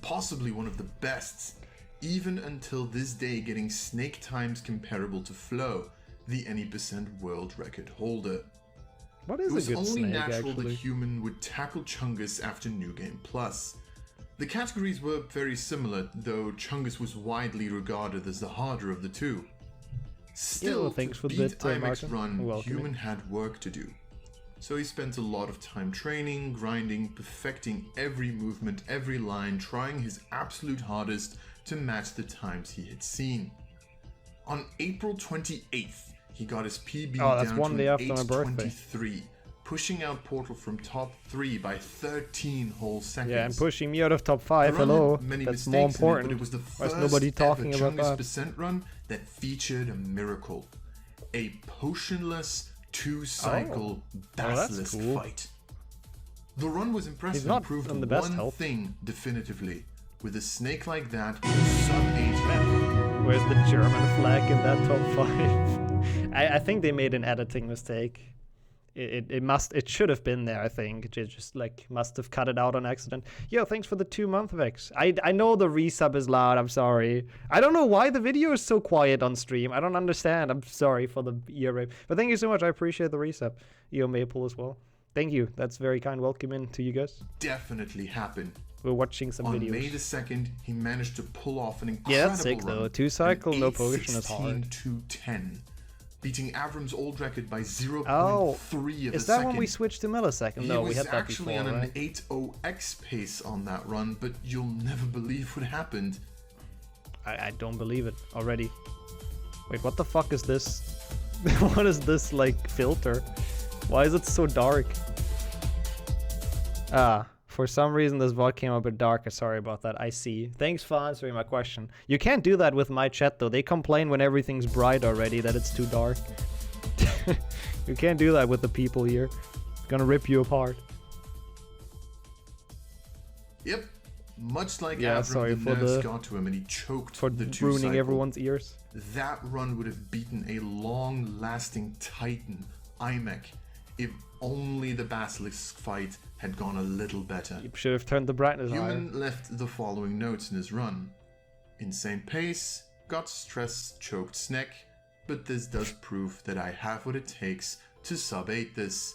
Possibly one of the best, even until this day getting snake times comparable to Flo, the any percent world record holder. What It is was a good only snake, natural that actually? Human would tackle Chungus after New Game Plus. The categories were very similar, though Chungus was widely regarded as the harder of the two. Still, well, thanks to for the beat bit, IMEX Martin. run, Welcome Human in. had work to do. So he spent a lot of time training, grinding, perfecting every movement, every line, trying his absolute hardest to match the times he had seen. On April 28th, he got his PB Oh, that's down one to day an after my birthday. 8:23, pushing out Portal from top 3 by 13 whole seconds. Yeah, and pushing me out of top 5. The run Hello. had many That's mistakes more in it, important. but it was the Why is first nobody ever talking about Chungus that? percent run that featured a miracle. A potionless 2-cycle that's Basilisk cool. fight. The run was impressive He's not and proved on the best one health. thing definitively. With a snake like that, sub-8 Where's the German flag in that top 5? I think they made an editing mistake. It should have been there, I think. It just like must have cut it out on accident. Yo, thanks for the 2-month Vex. I know the resub is loud, I'm sorry. I don't know why the video is so quiet on stream. I don't understand. I'm sorry for the ear rape. But thank you so much. I appreciate the resub. Yo Maple as well. Thank you. That's very kind. Welcome in to you guys. definitely happened. We're watching some On videos. May the 2nd, he managed to pull off an incredible Yeah, that's sick run. though. 2-cycle, An no potion is hard. 8:16.210, beating Avram's old record by 0.3 Oh, of a is that second. when we switched to millisecond? He No, was we had that actually before, on right? an 80x pace on that run, but you'll never believe what happened. I don't believe it already. Wait, what the fuck is this? What is this, like, filter? Why is it so dark? For some reason this VOD came up a bit darker. Sorry about that. I see. Thanks for answering my question. You can't do that with my chat, though. They complain when everything's bright already that it's too dark. You can't do that with the people here. It's gonna rip you apart. Yep, Much like Yeah, Avram, sorry the for nerves the- got to him and he choked for the 2 ruining cycle. everyone's ears. That run would have beaten a long-lasting Titan, Imek, if only the Basilisk fight had gone a little better. You should have turned the brightness Human higher. left the following notes in his run. Insane pace, got stress-choked snack, but this does prove that I have what it takes to sub-8 this.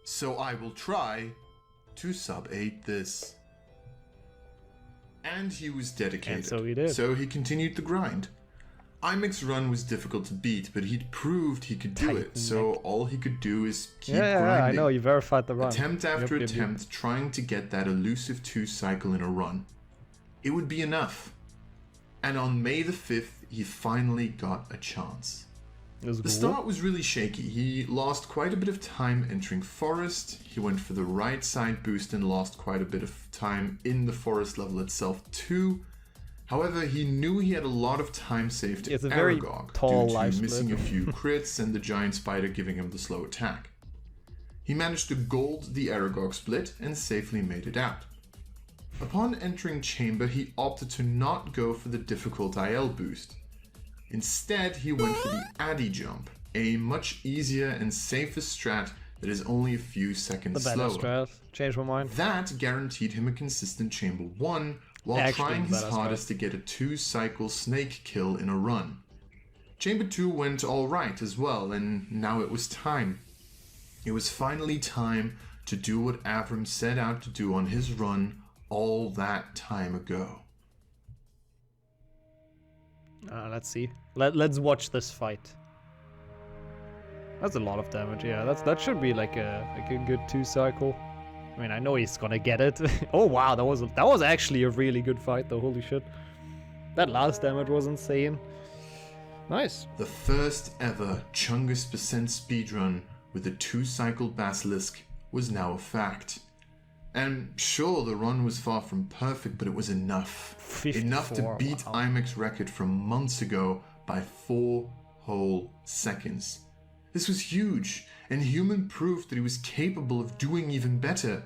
So I will try to sub-8 this. And he was dedicated. And so he did. So he continued the grind. Imek's run was difficult to beat, but he'd proved he could do it, so all he could do is keep Yeah, grinding. I know, you verified the run. Attempt after Yep. attempt, trying to get that elusive 2 cycle in a run. It would be enough. And on May the 5th, he finally got a chance. The start was really shaky. He lost quite a bit of time entering forest. He went for the right side boost and lost quite a bit of time in the forest level itself too. However, he knew he had a lot of time saved It's a to very Aragog tall due life to missing a split. few crits and the giant spider giving him the slow attack. He managed to gold the Aragog split and safely made it out. Upon entering chamber, he opted to not go for the difficult IL boost. Instead, he went for the Addy jump, a much easier and safer strat that is only a few seconds The better slower. strat. Changed my mind. That guaranteed him a consistent chamber 1 while Actually, trying his better hardest strat. to get a 2 cycle snake kill in a run. Chamber 2 went alright as well, and now it was time. It was finally time to do what Avram set out to do on his run all that time ago. Let's see. Let's watch this fight. That's a lot of damage. Yeah, that should be like a good 2 cycle. I mean, I know he's gonna get it. Oh wow, that was actually a really good fight though. Holy shit, that last damage was insane. Nice. The first ever Chungus % speedrun with a 2 cycle Basilisk was now a fact. And sure, the run was far from perfect, but it was enough. 54, Enough to beat wow. Imek's record from months ago by 4 whole seconds. This was huge, and Human proved that he was capable of doing even better.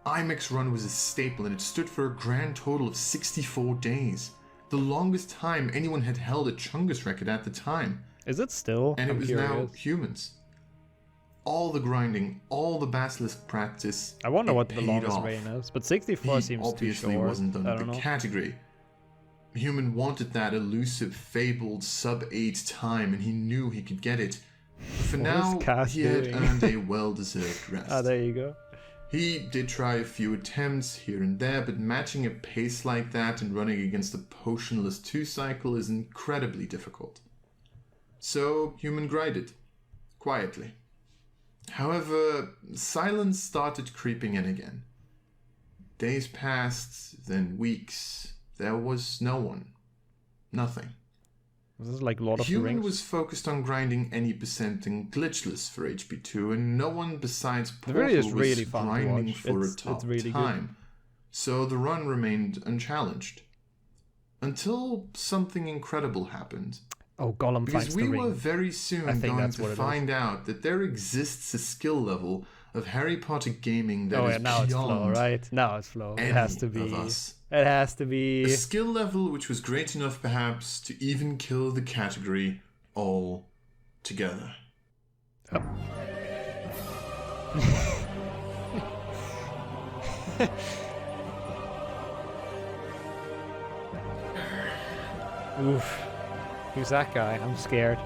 Imek's run was a staple, and it stood for a grand total of 64 days. The longest time anyone had held a Chungus record at the time. Is it still? And it I'm was now curious. Humans. All the grinding, all the Basilisk practice. I wonder it what the paid longest off. reign is, but 64 He seems too obviously short. wasn't I under don't the know. category. Human wanted that elusive, fabled sub-8 time, and he knew he could get it. But for What now, is Cass he had doing? earned a well-deserved rest. Ah, there you go. He did try a few attempts here and there, but matching a pace like that and running against a potionless 2 cycle is incredibly difficult. So, Human grinded. Quietly. However, silence started creeping in again. Days passed, then weeks. There was no one. Nothing. This is like Lord of the Human Rings. was focused on grinding any percent and glitchless for HP2, and no one besides The video is Portal was really fun to grinding watch. for It's a top really good. time. So the run remained unchallenged. Until something incredible happened. Oh, Gollum Because finds we the were ring. very soon I think going that's to what it is. find out that there exists a skill level of Harry Potter gaming that Oh is yeah, now it's Flo, beyond right? Now it's Flo. It any has to of be. us. It has to be. A skill level which was great enough perhaps to even kill the category all together. Oof. Who's that guy? I'm scared.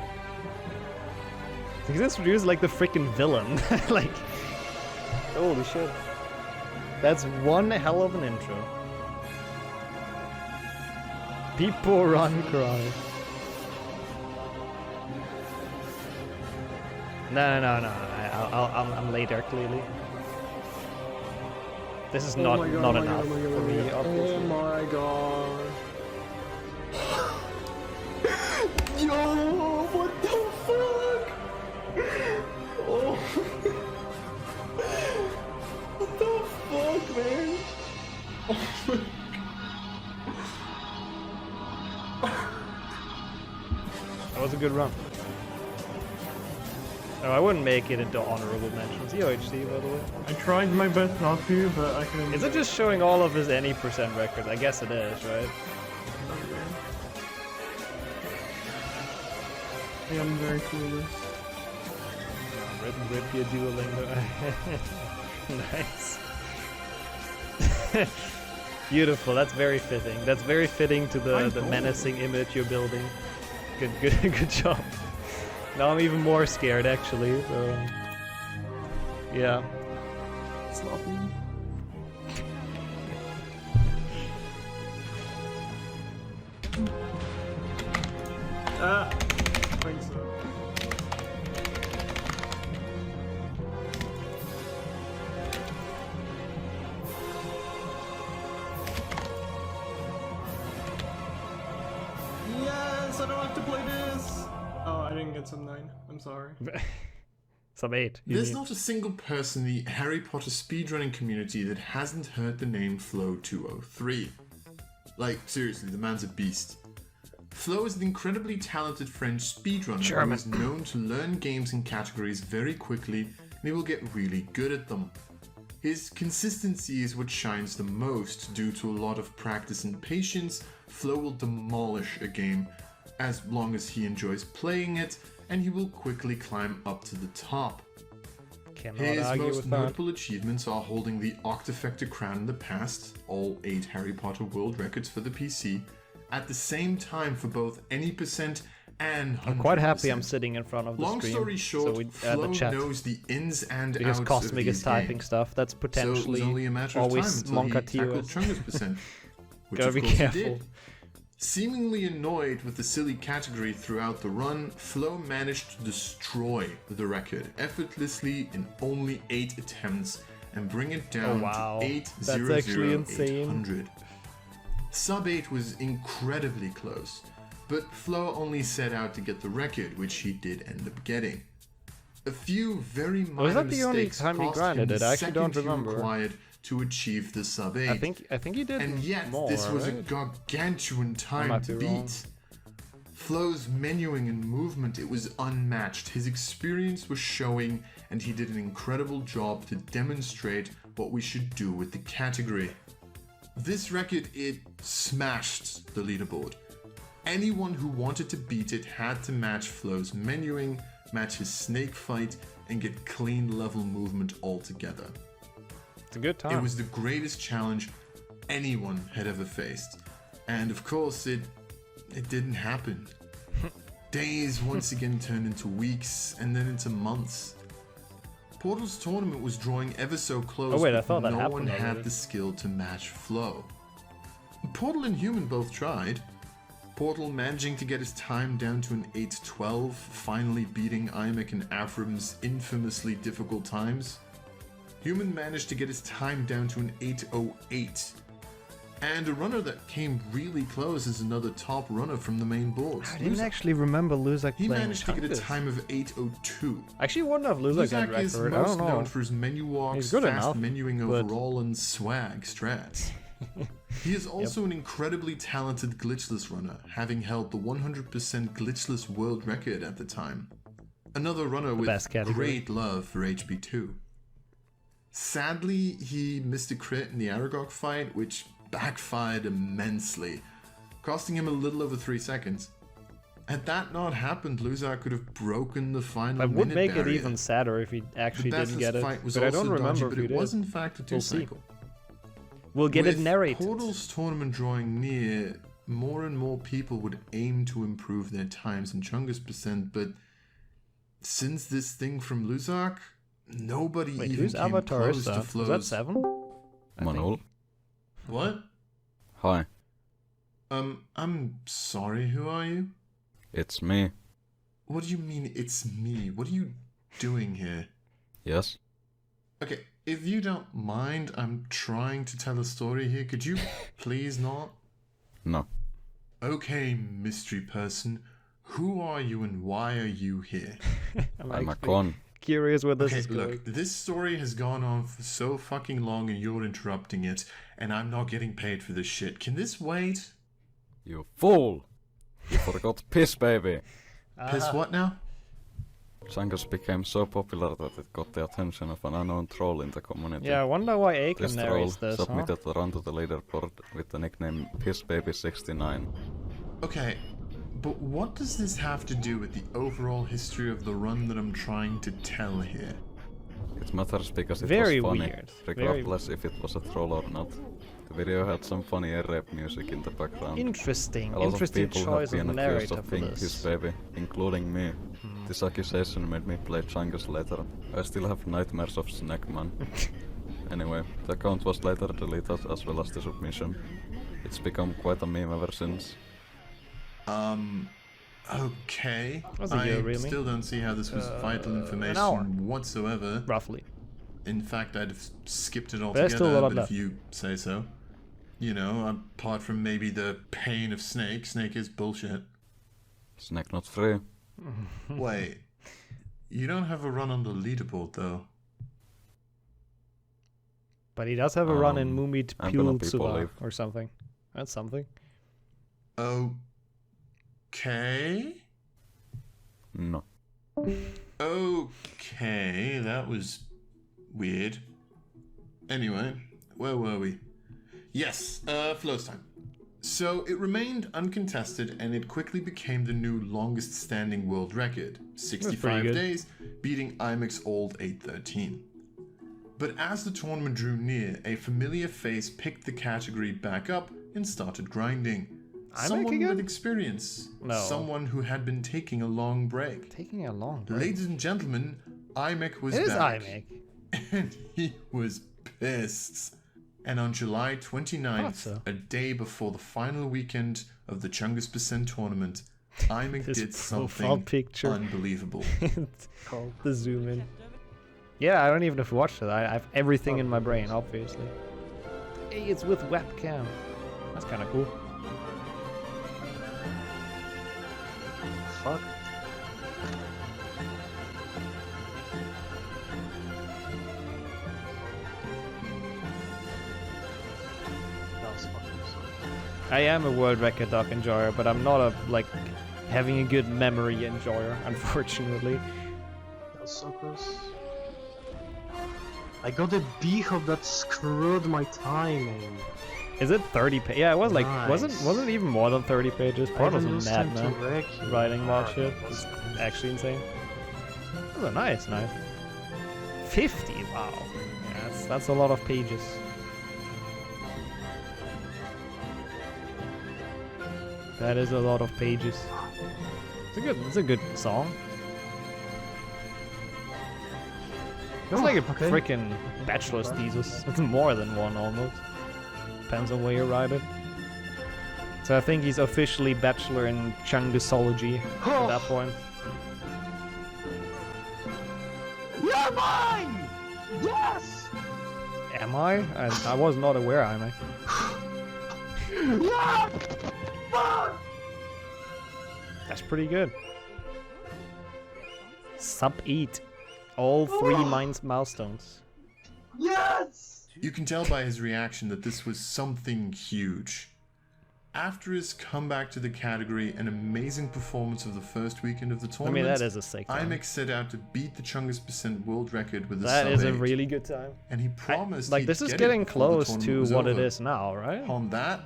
Because this dude's like the freaking villain. Like, holy shit. That's one hell of an intro. People run, cry. No. I'm later, clearly. This is not enough for me, obviously. Oh my god. Yo, what the fuck? Oh. What the fuck, man? Oh my That was a good run. Oh, I wouldn't make it into honorable mentions. EOHC, by the way. I tried my best not to, but I couldn't. Is it just showing all of his any percent records? I guess it is, right? I am very clueless. Rip your Duolingo. Nice. Beautiful. That's very fitting. That's very fitting to the menacing image you're building. Good job. Now I'm even more scared, actually. So, yeah. Sloppy. Thanks. Yes, I don't have to play this. Oh, I didn't get some 9. I'm sorry. Some 8. There's not a single person in the Harry Potter speedrunning community that hasn't heard the name Flo203. Like, seriously, the man's a beast. Flo is an incredibly talented French speedrunner who is known to learn games and categories very quickly, and he will get really good at them. His consistency is what shines the most. Due to a lot of practice and patience, Flo will demolish a game as long as he enjoys playing it, and he will quickly climb up to the top. His most notable achievements are holding the Octafecta crown in the past, all 8 Harry Potter world records for the PC, at the same time for both any percent and 100%. I'm quite happy I'm sitting in front of the Long stream. story short, so Flo the chat. knows the ins and Because outs Cosmic of these is typing games. stuff. That's potentially so it was only a matter of always time until he tackled Moncatio. Chungus percent, which Gotta of be course careful. he did. Seemingly annoyed with the silly category throughout the run, Flo managed to destroy the record effortlessly in only 8 attempts and bring it down to 800. Sub 8 was incredibly close, but Flo only set out to get the record, which he did end up getting. A few very minor Was that the only mistakes time he cost grinded him it? the I actually don't second he remember. required to achieve the sub 8. I think he did And yet, more, this was a right? gargantuan time might to be wrong. beat. Flo's menuing and movement, it was unmatched. His experience was showing, and he did an incredible job to demonstrate what we should do with the category. This record, it smashed the leaderboard. Anyone who wanted to beat it had to match Flo's menuing, match his snake fight, and get clean level movement altogether. It's a good time. It was the greatest challenge anyone had ever faced. And of course, it didn't happen. Days once again turned into weeks, and then into months. Portal's tournament was drawing ever so close, Oh wait, I but thought that no happened one had already. the skill to match Flo. Portal and Human both tried. Portal managing to get his time down to an 8:12, finally beating Imek and Avram's infamously difficult times. Human managed to get his time down to an 8:08. And a runner that came really close is another top runner from the main boards. I didn't actually remember Luzak He playing managed to get a Chungus. time of 8:02. I actually wonder if Luzak had Luzak is record. I most don't know. known for his menu walks, He's good fast enough, menuing but- overall, and swag strats. He is also an incredibly talented glitchless runner, having held the 100% glitchless world record at the time. Another runner with best category. great love for HB2. Sadly, he missed a crit in the Aragog fight, which backfired immensely, costing him a little over 3 seconds. Had that not happened, Luzak could have broken the final That would minute make it barrier. even sadder if he actually The didn't get it. fight was But I also don't remember dodgy, if but he it did. was in fact a We'll see. two-cycle. We'll get With it narrated. Portal's tournament drawing near, more and more people would aim to improve their times in Chungus percent, but since this thing from Luzak, nobody Wait, even whose came avatar close is to that? Flo's. Is that 7? Manol. What? Hi, I'm sorry, who are you? it's me. What do you mean it's me? What are you doing here? Yes? Okay, if you don't mind, I'm trying to tell a story here. Could you please not? No. Okay, mystery person. Who are you and why are you here? I'm actually Akon. curious where this Okay, is going. look, this story has gone on for so fucking long and you're interrupting it, and I'm not getting paid for this shit. Can this wait? You fool! You forgot piss, baby. Piss what now? Chungus became so popular that it got the attention of an unknown troll in the community. Yeah, I wonder why Aiken This narrates troll this, submitted a run to the leaderboard with the nickname PissBaby69. Okay, but what does this have to do with the overall history of the run that I'm trying to tell here? It matters because it Very was funny, weird. regardless if it was a troll or not. The video had some funny rap music in the background. Interesting. A lot Interesting of people choice have been of accused narrator of for being this. his baby, including me. This accusation made me play Chungus later. I still have nightmares of Snackman. Anyway, the account was later deleted as well as the submission. It's become quite a meme ever since. Okay. Was a year, really? Still don't see how this was vital An hour. information whatsoever. Roughly. In fact, I'd have skipped it There's still a altogether, lot but left. if you say so. You know, apart from maybe the pain of Snake. Snake is bullshit. Snake not free. Wait. You don't have a run on the leaderboard, though. But he does have a run in Mumid I'm gonna be Pulsuva believe. or something. That's something. Okay. No. Okay, that was weird. Anyway, where were we? Yes, flows time. So it remained uncontested and it quickly became the new longest standing world record, 65 good. days, beating IMEC's old 813. But as the tournament drew near, a familiar face picked the category back up and started grinding. IMEC Someone again? with experience. No. Someone who had been taking a long break. Taking a long break. Ladies and gentlemen, IMEC was It is back. IMEC. And he was pissed. And on July 29th, so. a day before the final weekend of the Chungus Percent tournament, IMEC This did profile something picture. unbelievable. The zoom in. Yeah, I don't even have to watch it. I have everything in my brain, obviously. Hey, it's with webcam. That's kind of cool. Fuck. That was fucking sick. I am a world record dog enjoyer, but I'm not a like having a good memory enjoyer, unfortunately. That was so close. I got a B-hop that screwed my timing. Is it 30 pages? Yeah, it was like Nice. wasn't even more than 30 pages. Part was a even lose time to madman. wreck you. Writing that Ah, shit that was is actually insane. That was a nice. 50, wow. Yeah, that's a lot of pages. That is a lot of pages. It's a good song. It's like a okay. freaking bachelor's thesis. It's more than one almost. Depends on where you write it. So I think he's officially bachelor in Chungusology at that point. You're mine! Yes! Am I? I was not aware, am I? Yes! Fuck! That's pretty good. Sub 8. All 3 milestones. Yes! You can tell by his reaction that this was something huge. After his comeback to the category and amazing performance of the first weekend of the I tournament, mean, that is a sick time. IMEC set out to beat the Chungus Percent world record with a That sub is a 8. really good time. And he promised like he'd this is get it getting before the close tournament to was what it over. is now, right? On that,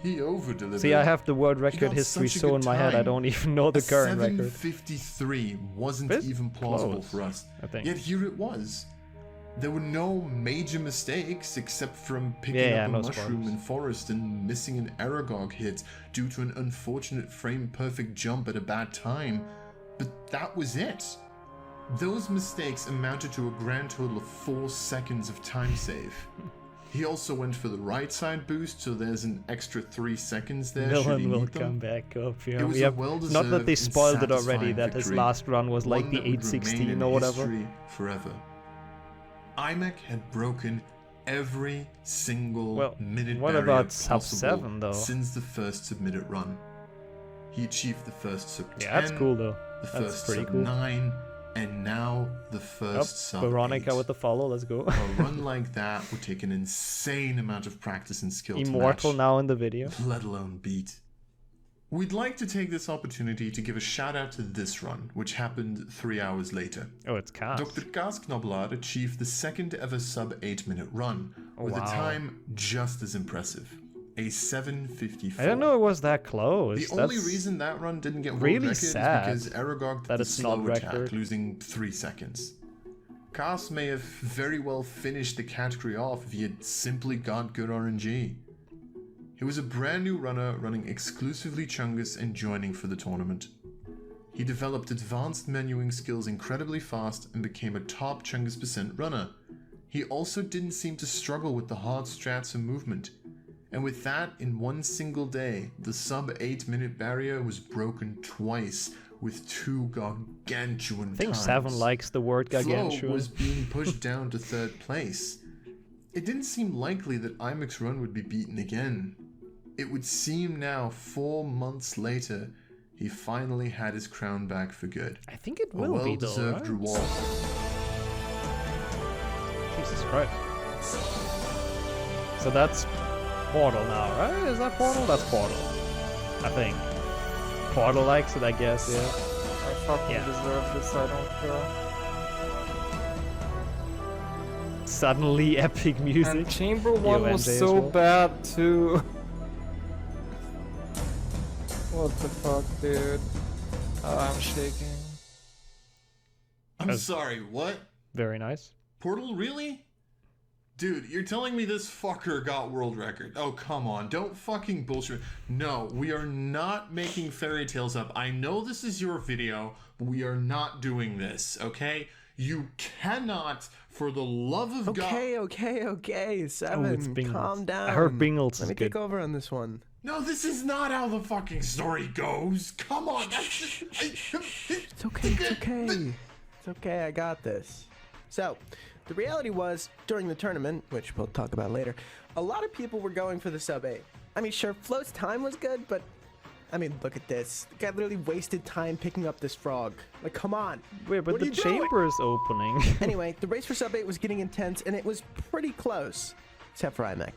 he over-delivered. See, I have the world He record got history such a so good in my head, I time. don't even know the A current record. 7:53 wasn't It's even plausible close, for us. I think. Yet here it was. There were no major mistakes except from picking Yeah, up a no mushroom spoilers. in forest and missing an Aragog hit due to an unfortunate frame-perfect jump at a bad time. But that was it. Those mistakes amounted to a grand total of 4 seconds of time save. He also went for the right side boost, so there's an extra 3 seconds there. should he Villain will need them. come back up. Yeah. It was Yep. a well-deserved Not that they and spoiled it already, satisfying that his victory, last run was like one the that would remain 816 in or whatever. history forever. IMEC had broken every single minute what barrier about sub possible 7 though? since the first submitted run. He achieved the first sub 10, Yeah, that's cool though. the That's first pretty sub cool. 9, and now the first sub Veronica 8. with the follow, let's go. A run like that would take an insane amount of practice and skill Immortal to match, now in the video. let alone beat. We'd like to take this opportunity to give a shout out to this run, which happened 3 hours later. Oh, it's Cas. Dr. Cas Knoblar achieved the second ever sub 8-minute run, with a time just as impressive. A 7:54. I didn't know it was that close. The only reason that run didn't get world really record sad is because Aragog did the slow attack, losing 3 seconds. Cas may have very well finished the category off if he had simply got good RNG. He was a brand new runner running exclusively Chungus and joining for the tournament. He developed advanced menuing skills incredibly fast and became a top Chungus % runner. He also didn't seem to struggle with the hard strats and movement. And with that, in one single day, the sub 8-minute barrier was broken twice with 2 gargantuan I think times. 7 likes the word gargantuan. Flo was being pushed down to 3rd place. It didn't seem likely that IMAX Run would be beaten again. It would seem now, 4 months later, he finally had his crown back for good. I think it will be though, well-deserved right? reward. Jesus Christ. So that's Portal now, right? Is that Portal? That's Portal. I think. Portal likes it, I guess, yeah. I fucking deserve this, I don't care. Suddenly epic music. And Chamber 1 was NJ so as well. bad too. What the fuck, dude? Oh, I'm shaking. I'm sorry, what? Very nice. Portal, really? Dude, you're telling me this fucker got world record? Oh, come on, don't fucking bullshit. No, we are not making fairy tales up. I know this is your video, but we are not doing this, okay? You cannot, for the love of God... Okay, 7, it's Bingles. calm down. I heard Bingles Let is me take good. over on this one. No, this is not how the fucking story goes. Come on, that's just... It's okay. It's okay, I got this. So, the reality was, during the tournament, which we'll talk about later, a lot of people were going for the sub 8. I mean, sure, Flo's time was good, but... I mean, look at this. The guy literally wasted time picking up this frog. Like, come on. Wait, but the chamber is opening. Anyway, the race for sub 8 was getting intense, and it was pretty close. Except for IMAC.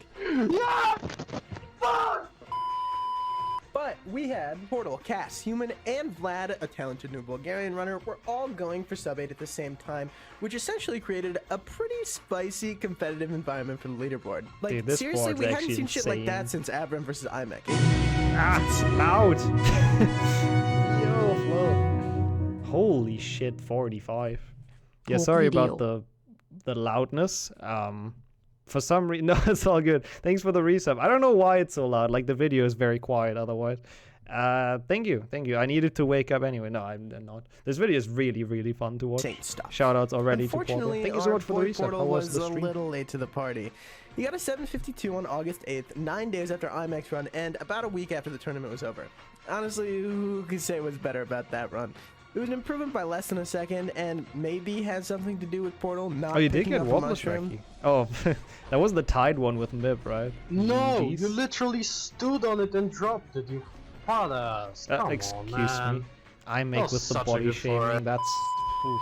But we had Portal, Cass, Human, and Vlad, a talented new Bulgarian runner, were all going for sub 8 at the same time, which essentially created a pretty spicy competitive environment for the leaderboard. Like, dude, this seriously, board's we hadn't actually seen shit like that insane. since Avram versus IMAC. Ah, it's loud. Yo, Flo. Holy shit, 45. Yeah, Cool sorry video. about the loudness. For some reason, no, it's all good. Thanks for the resub. I don't know why it's so loud. Like, the video is very quiet otherwise. Thank you. I needed to wake up anyway. No, I'm not. This video is really, really fun to watch. Same stuff. Shoutouts already to Portal. Unfortunately, Thank you so our much for the boy resub. Portal How was was the a stream? little late to the party. He got a 7:52 on August 8th, 9 days after IMAX run, and about a week after the tournament was over. Honestly, who could say what's better about that run? It was an improvement by less than a second, and maybe has something to do with Portal not Oh, you did picking get up a Wobblers mushroom. Becky. Oh, that was the tied one with Mib, right? No, Jeez. you literally stood on it and dropped it, you badass. Come Excuse on, man. me. I make That was with the such a body good shaming. foray. That's. Oof.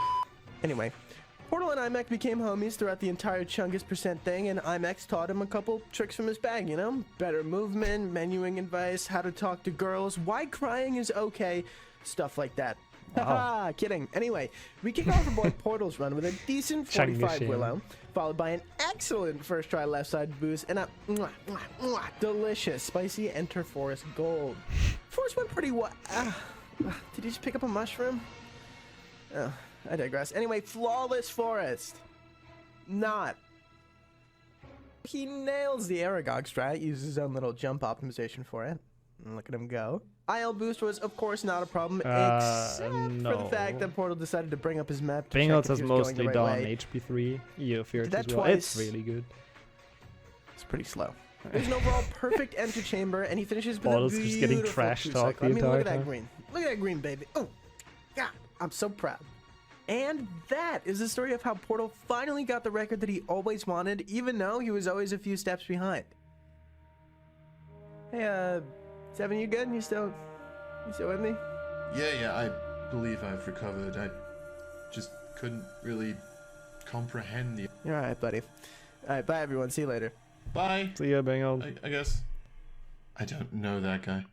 Anyway, Portal and IMAX became homies throughout the entire Chungus % thing, and IMAX taught him a couple tricks from his bag, you know? Better movement, menuing advice, how to talk to girls, why crying is okay, stuff like that. Haha, kidding. Anyway, we kick off our boy Portal's run with a decent 45 Chungus, Willow, followed by an excellent first try left side boost and a delicious spicy Enter Forest Gold. Forest went pretty well. Did he just pick up a mushroom? Oh, I digress. Anyway, flawless Forest. Not. He nails the Aragog strat, uses his own little jump optimization for it. And look at him go. IL boost was, of course, not a problem, except for the fact that Portal decided to bring up his map to Bingles check if has he was going mostly the right done way. HP3. EO Did that as well. twice. It's really good. It's pretty slow. It was an overall perfect enter chamber, and he finishes with Portal's a just beautiful getting trash two talked cycle. the I mean, look entire at that time. green. Look at that green, baby. Oh, God, I'm so proud. And that is the story of how Portal finally got the record that he always wanted, even though he was always a few steps behind. Hey, Seven, you good? You still with me? Yeah, I believe I've recovered. I just couldn't really comprehend the... You're alright, buddy. Alright, bye everyone. See you later. Bye. See ya, Bingles. I guess. I don't know that guy.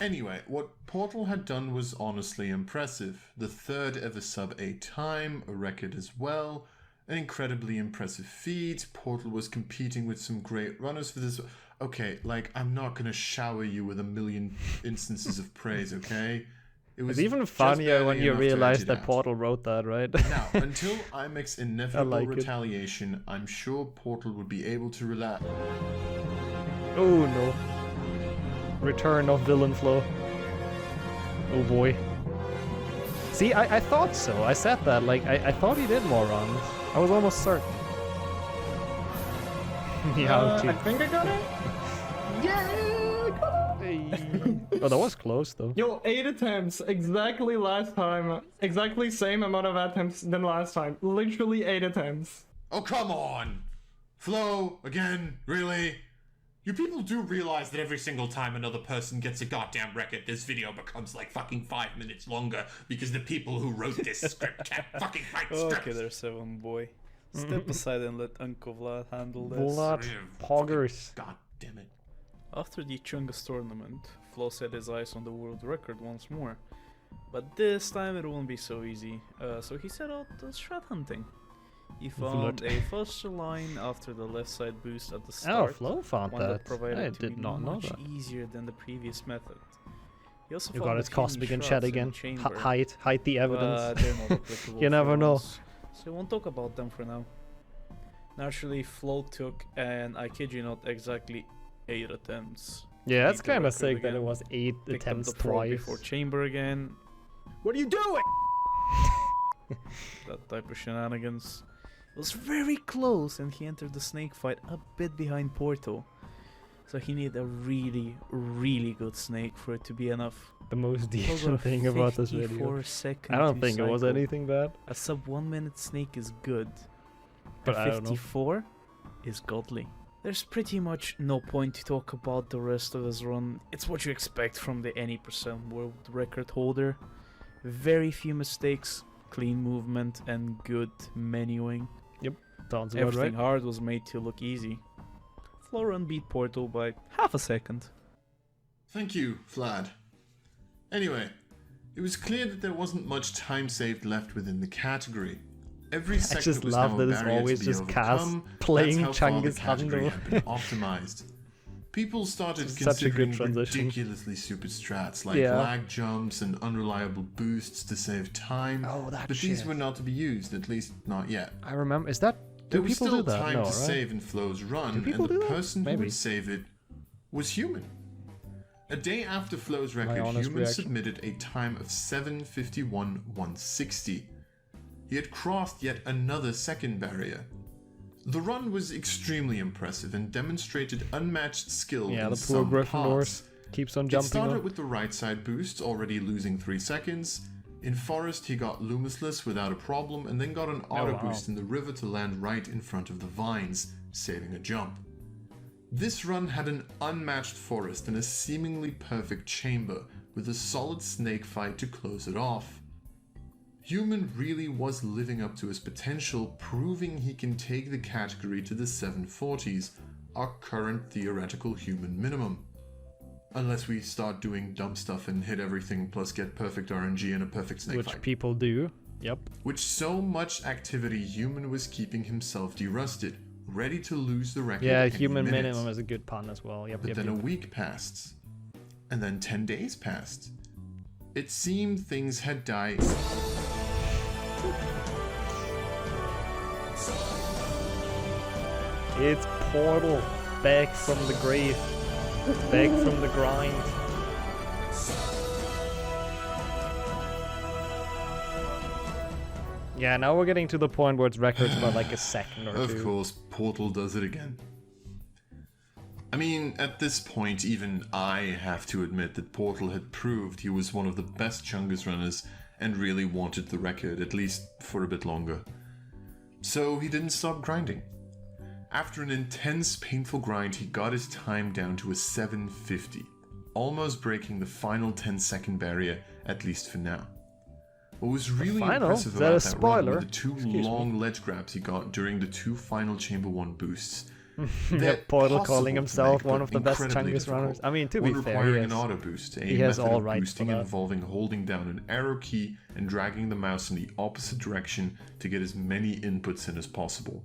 Anyway, what Portal had done was honestly impressive. The third ever sub 8 time, a record as well, an incredibly impressive feat. Portal was competing with some great runners for this. Okay, like, I'm not gonna shower you with a million instances of praise, okay? It was It's even just funnier barely when you enough to edge realize it that out. Portal wrote that, right? Now, until IMEC's inevitable like it. retaliation, I'm sure Portal would be able to relax. Oh no. Return of Villain Flow. Oh boy. See, I thought so. I said that. Like, I thought he did more runs. I was almost certain. Yeah, I think I got it. Oh, that was close though. Yo, 8 attempts, exactly last time. Exactly same amount of attempts than last time. Literally 8 attempts. Oh, come on! Flo, again, really? You people do realize that every single time another person gets a goddamn record, this video becomes like fucking 5 minutes longer because the people who wrote this script can't fucking write scripts. Okay, there's 7, boy. Step aside and let Uncle Vlad handle this. Vlad, poggers. God damn it. After the Chungus tournament, Flo set his eyes on the world record once more. But this time it won't be so easy, so he set out strat hunting. He found a faster line after the left side boost at the start. Oh, Flo found one that. provided I to did be not know much that. easier than the previous method. He also You found got a its few cosmic in shots chat in again. the chamber, Hide the evidence. but they're not applicable You never for know. once, so I won't talk about them for now. Naturally, Flo took, and I kid you not, exactly 8 attempts. Yeah, that's Beat the kind of record sick that again. it was 8 Picked up attempts the probe twice. before chamber again. What are you doing? That type of shenanigans. It was very close, and he entered the snake fight a bit behind Portal. So he needed a really, really good snake for it to be enough. The most Portal got a decent thing about this video. 54-second I don't to think it was cycle. anything bad. A sub 1 minute snake is good, But I and don't know. 54 is godly. There's pretty much no point to talk about the rest of his run. It's what you expect from the any % world record holder. Very few mistakes, clean movement, and good menuing. Yep, sounds about Everything right. hard was made to look easy. Floran beat Portal by half a second. Thank you, Vlad. Anyway, it was clear that there wasn't much time saved left within the category. Every I sector just was love now that a it's barrier always to be just Kaz overcome. playing That's how far the Chungus category Hundo. had been optimized. People started Such a good considering transition. ridiculously stupid strats like Yeah. lag jumps and unreliable boosts to save time. Oh, that but these shit. were not to be used, at least not yet. I remember. Is that? There Do was people still do that? time No, to right? save in Flo's run, Do and people the do that? person who Maybe. would save it was human. A day after Flo's record, honest Human reaction. submitted a time of 7:51.160. He had crossed yet another second barrier. The run was extremely impressive and demonstrated unmatched skill Yeah, in the poor some Gryffindor parts. keeps on It jumping started up. with the right side boost, already losing 3 seconds. In Forest, he got Loomisless without a problem, and then got an auto wow. boost in the river to land right in front of the vines, saving a jump. This run had an unmatched forest and a seemingly perfect chamber, with a solid snake fight to close it off. Human really was living up to his potential, proving he can take the category to the 740s, our current theoretical human minimum. Unless we start doing dumb stuff and hit everything plus get perfect RNG and a perfect snake Which fight. people do. Yep. With so much activity, Human was keeping himself derusted, ready to lose the record. Yeah, any human minute. minimum is a good pun as well. Yep, But yep, then yep. a week passed, and then 10 days passed. It seemed things had died. It's Portal, back from the grave, back from the grind. Yeah, now we're getting to the point where it's records by like a second or two. Of course, Portal does it again. I mean, at this point, even I have to admit that Portal had proved he was one of the best Chungus runners and really wanted the record, at least for a bit longer. So he didn't stop grinding. After an intense, painful grind, he got his time down to a 750, almost breaking the final 10-second barrier, at least for now. What was really final? impressive Is that a about that run spoiler? were the 2 Excuse me. long ledge grabs he got during the 2 final Chamber 1 boosts, Yeah, Portal calling possible to himself make, one but of the best incredibly Chungus runners. difficult. I mean, to One be fair, requiring an auto boost, a he has method all of right boosting for that. involving holding down an arrow key and dragging the mouse in the opposite direction to get as many inputs in as possible.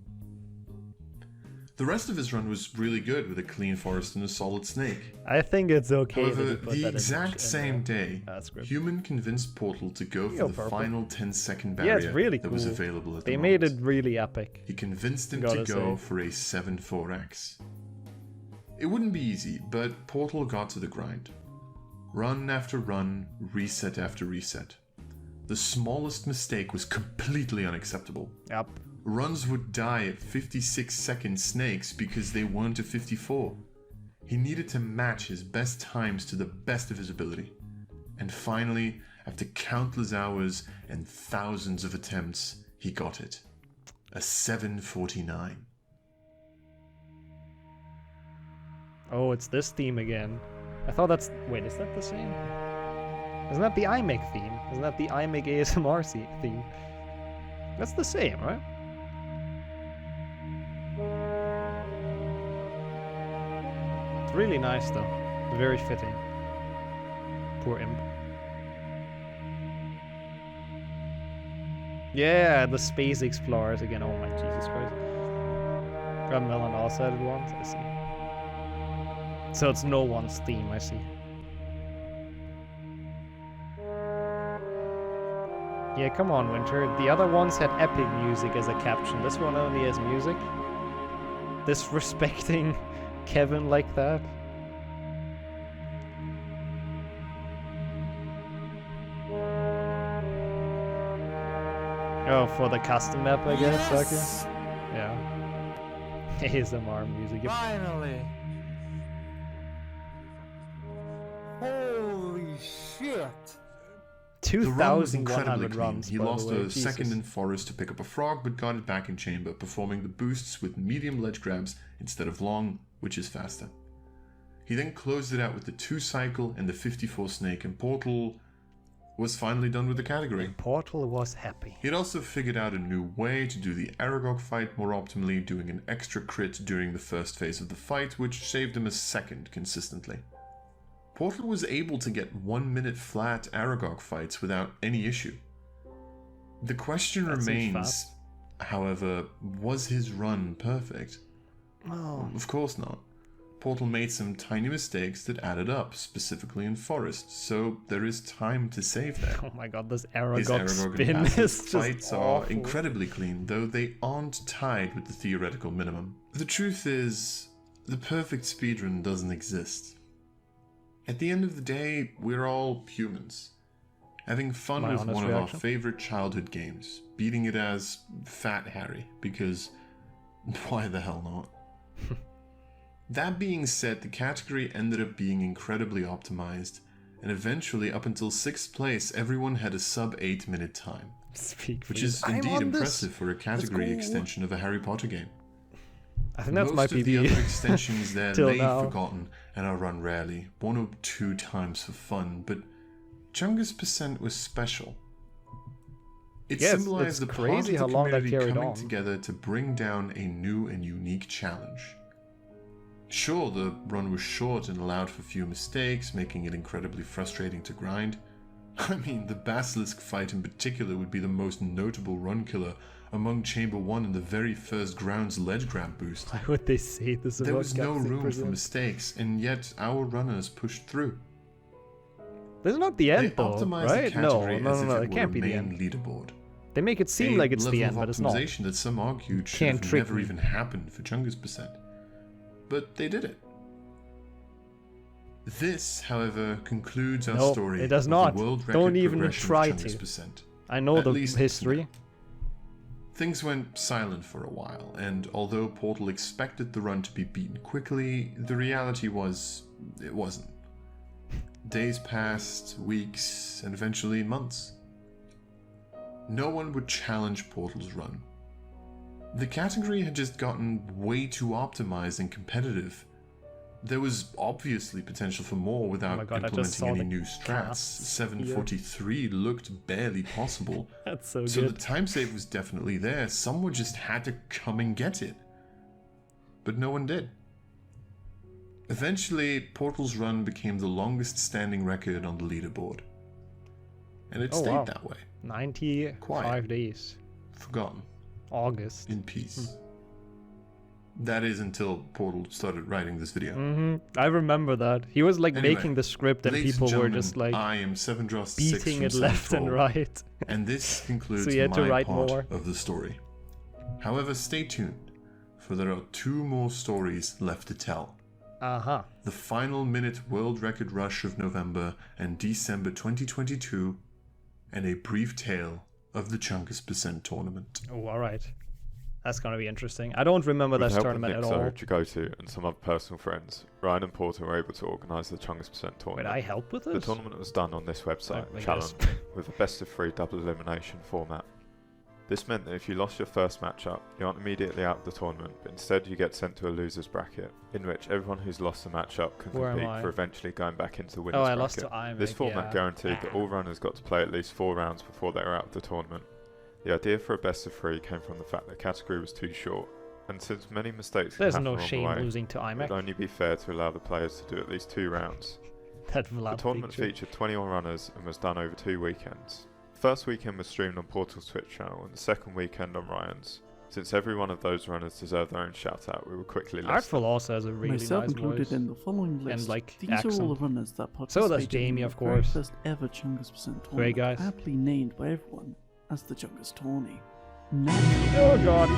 The rest of his run was really good, with a clean forest and a solid snake. I think it's okay. However, that you put the that exact same day, script. Human convinced Portal to go for Yo, the purple. final 10-second Yeah, barrier it's really that cool. was available at They the made moment. it really epic. He convinced him Gotta to go say. for a 7-4x. It wouldn't be easy, but Portal got to the grind. Run after run, reset after reset. The smallest mistake was completely unacceptable. Yep. Runs would die at 56-second snakes because they weren't a 54. He needed to match his best times to the best of his ability. And finally, after countless hours and thousands of attempts, he got it. A 749. Oh, it's this theme again. I thought that's... Wait, is that the same? Isn't that the iMake theme? Isn't that the iMake ASMR theme? That's the same, right? It's really nice, though. Very fitting. Poor imp. Yeah, the space explorers again. Oh my Jesus Christ. Got Melon also added once, I see. So it's no one's theme, I see. Yeah, come on, Winter. The other ones had epic music as a caption. This one only has music. Disrespecting Kevin like that. Oh, for the custom map, I guess, okay. Yeah. ASMR music. Finally! Holy shit! The run was 2,100 incredibly clean. runs. He by the lost way. a Jesus. second in forest to pick up a frog, but got it back in chamber, performing the boosts with medium ledge grabs instead of long, which is faster. He then closed it out with the 2-cycle and the 54 snake, and Portal was finally done with the category. Portal was happy. He'd also figured out a new way to do the Aragog fight more optimally, doing an extra crit during the first phase of the fight, which saved him a second consistently. Portal was able to get 1-minute flat Aragog fights without any issue. The question That seems remains, fast. however, was his run perfect? Oh. Of course not. Portal made some tiny mistakes that added up, specifically in Forest, so there is time to save there. Oh my god, this His Aragog Aragog spin and passive is just fights are awful. incredibly clean, though they aren't tied with the theoretical minimum. The truth is, the perfect speedrun doesn't exist. At the end of the day, we're all humans. Having fun My with honest one of our reaction? favorite childhood games, beating it as Fat Harry, because why the hell not? That being said, the category ended up being incredibly optimized, and eventually up until 6th place everyone had a sub 8-minute time. Speak for Which is you. I'm indeed on this. impressive for a category go. extension of a Harry Potter game. I think that's Most my of the PB. other extensions there Till lay now. forgotten and are run rarely, 1 or 2 times for fun, but Chungus Percent was special. It Yeah, it's symbolized the part crazy of how the long that community carried coming on. together to bring down a new and unique challenge. Sure, the run was short and allowed for few mistakes, making it incredibly frustrating to grind. I mean, the Basilisk fight in particular would be the most notable run killer among Chamber 1 and the very first ground's ledge grab boost. Why would they say this There about was no Captain room for President? mistakes, and yet our runners pushed through. This is not the They end, though, optimized right? the No, category no, as no, if no, it it were can't a be the main end. leaderboard. They make it seem A like it's the level end, of but it's not. optimization that some argued should Can't have trick never me. even happened for Chungus Percent. But they did it. This, however, concludes our No, story it does of not. the world record Don't even progression of try Chungus to. Percent. I know At the least history. Things went silent for a while, and although Portal expected the run to be beaten quickly, the reality was, it wasn't. Days passed, weeks, and eventually months. No one would challenge Portal's run. The category had just gotten way too optimized and competitive. There was obviously potential for more without Oh my God, I just saw implementing any the new strats. casts 743 looked barely possible. That's so So good. the time save was definitely there. Someone just had to come and get it. but no one did. Eventually, Portal's run became the longest standing record on the leaderboard. And it stayed that way. 95 Quiet. days. Forgotten. August. In peace. That is until Portal started writing this video. I remember that. He was like Anyway, making the script and ladies people and were gentlemen, just like I am 7Dross6 beating from it left and Central, right. And this concludes So he had to my write part more. of the story. However, stay tuned, for there are 2 more stories left to tell. The final minute world record rush of November and December 2022, and a brief tale of the Chungus Percent tournament. Oh, alright. That's gonna be interesting. I don't remember With this the help tournament of at Nick all. to go to and some other personal friends, Ryan and Porter were able to organise the Chungus Percent tournament. I help with The this? tournament was done on this website, I Challenge, guess. with a best-of-3 double elimination format. This meant that if you lost your first matchup, you aren't immediately out of the tournament, but instead you get sent to a losers bracket, in which everyone who's lost a matchup can Where am compete I? for eventually going back into the winners Oh, I bracket. lost to Imek, This format yeah. guaranteed that all runners got to play at least 4 rounds before they were out of the tournament. The idea for a best-of-3 came from the fact that the category was too short, and since many mistakes There's can no happen along shame the way, losing to it Imek. would only be fair to allow the players to do at least 2 rounds. That The Vlad tournament picture. featured 21 runners and was done over 2 weekends. The first weekend was streamed on Portal's Twitch channel and the second weekend on Ryan's. Since every one of those runners deserved their own shout out, we will quickly list Artful also has a really Myself nice included voice. in the following list. And like These accent. are all the runners that So participated does Jamie, in of the very course. first ever Chungus Percent tournament, Great guys. aptly named by everyone as the Chungus Tourney. Oh god.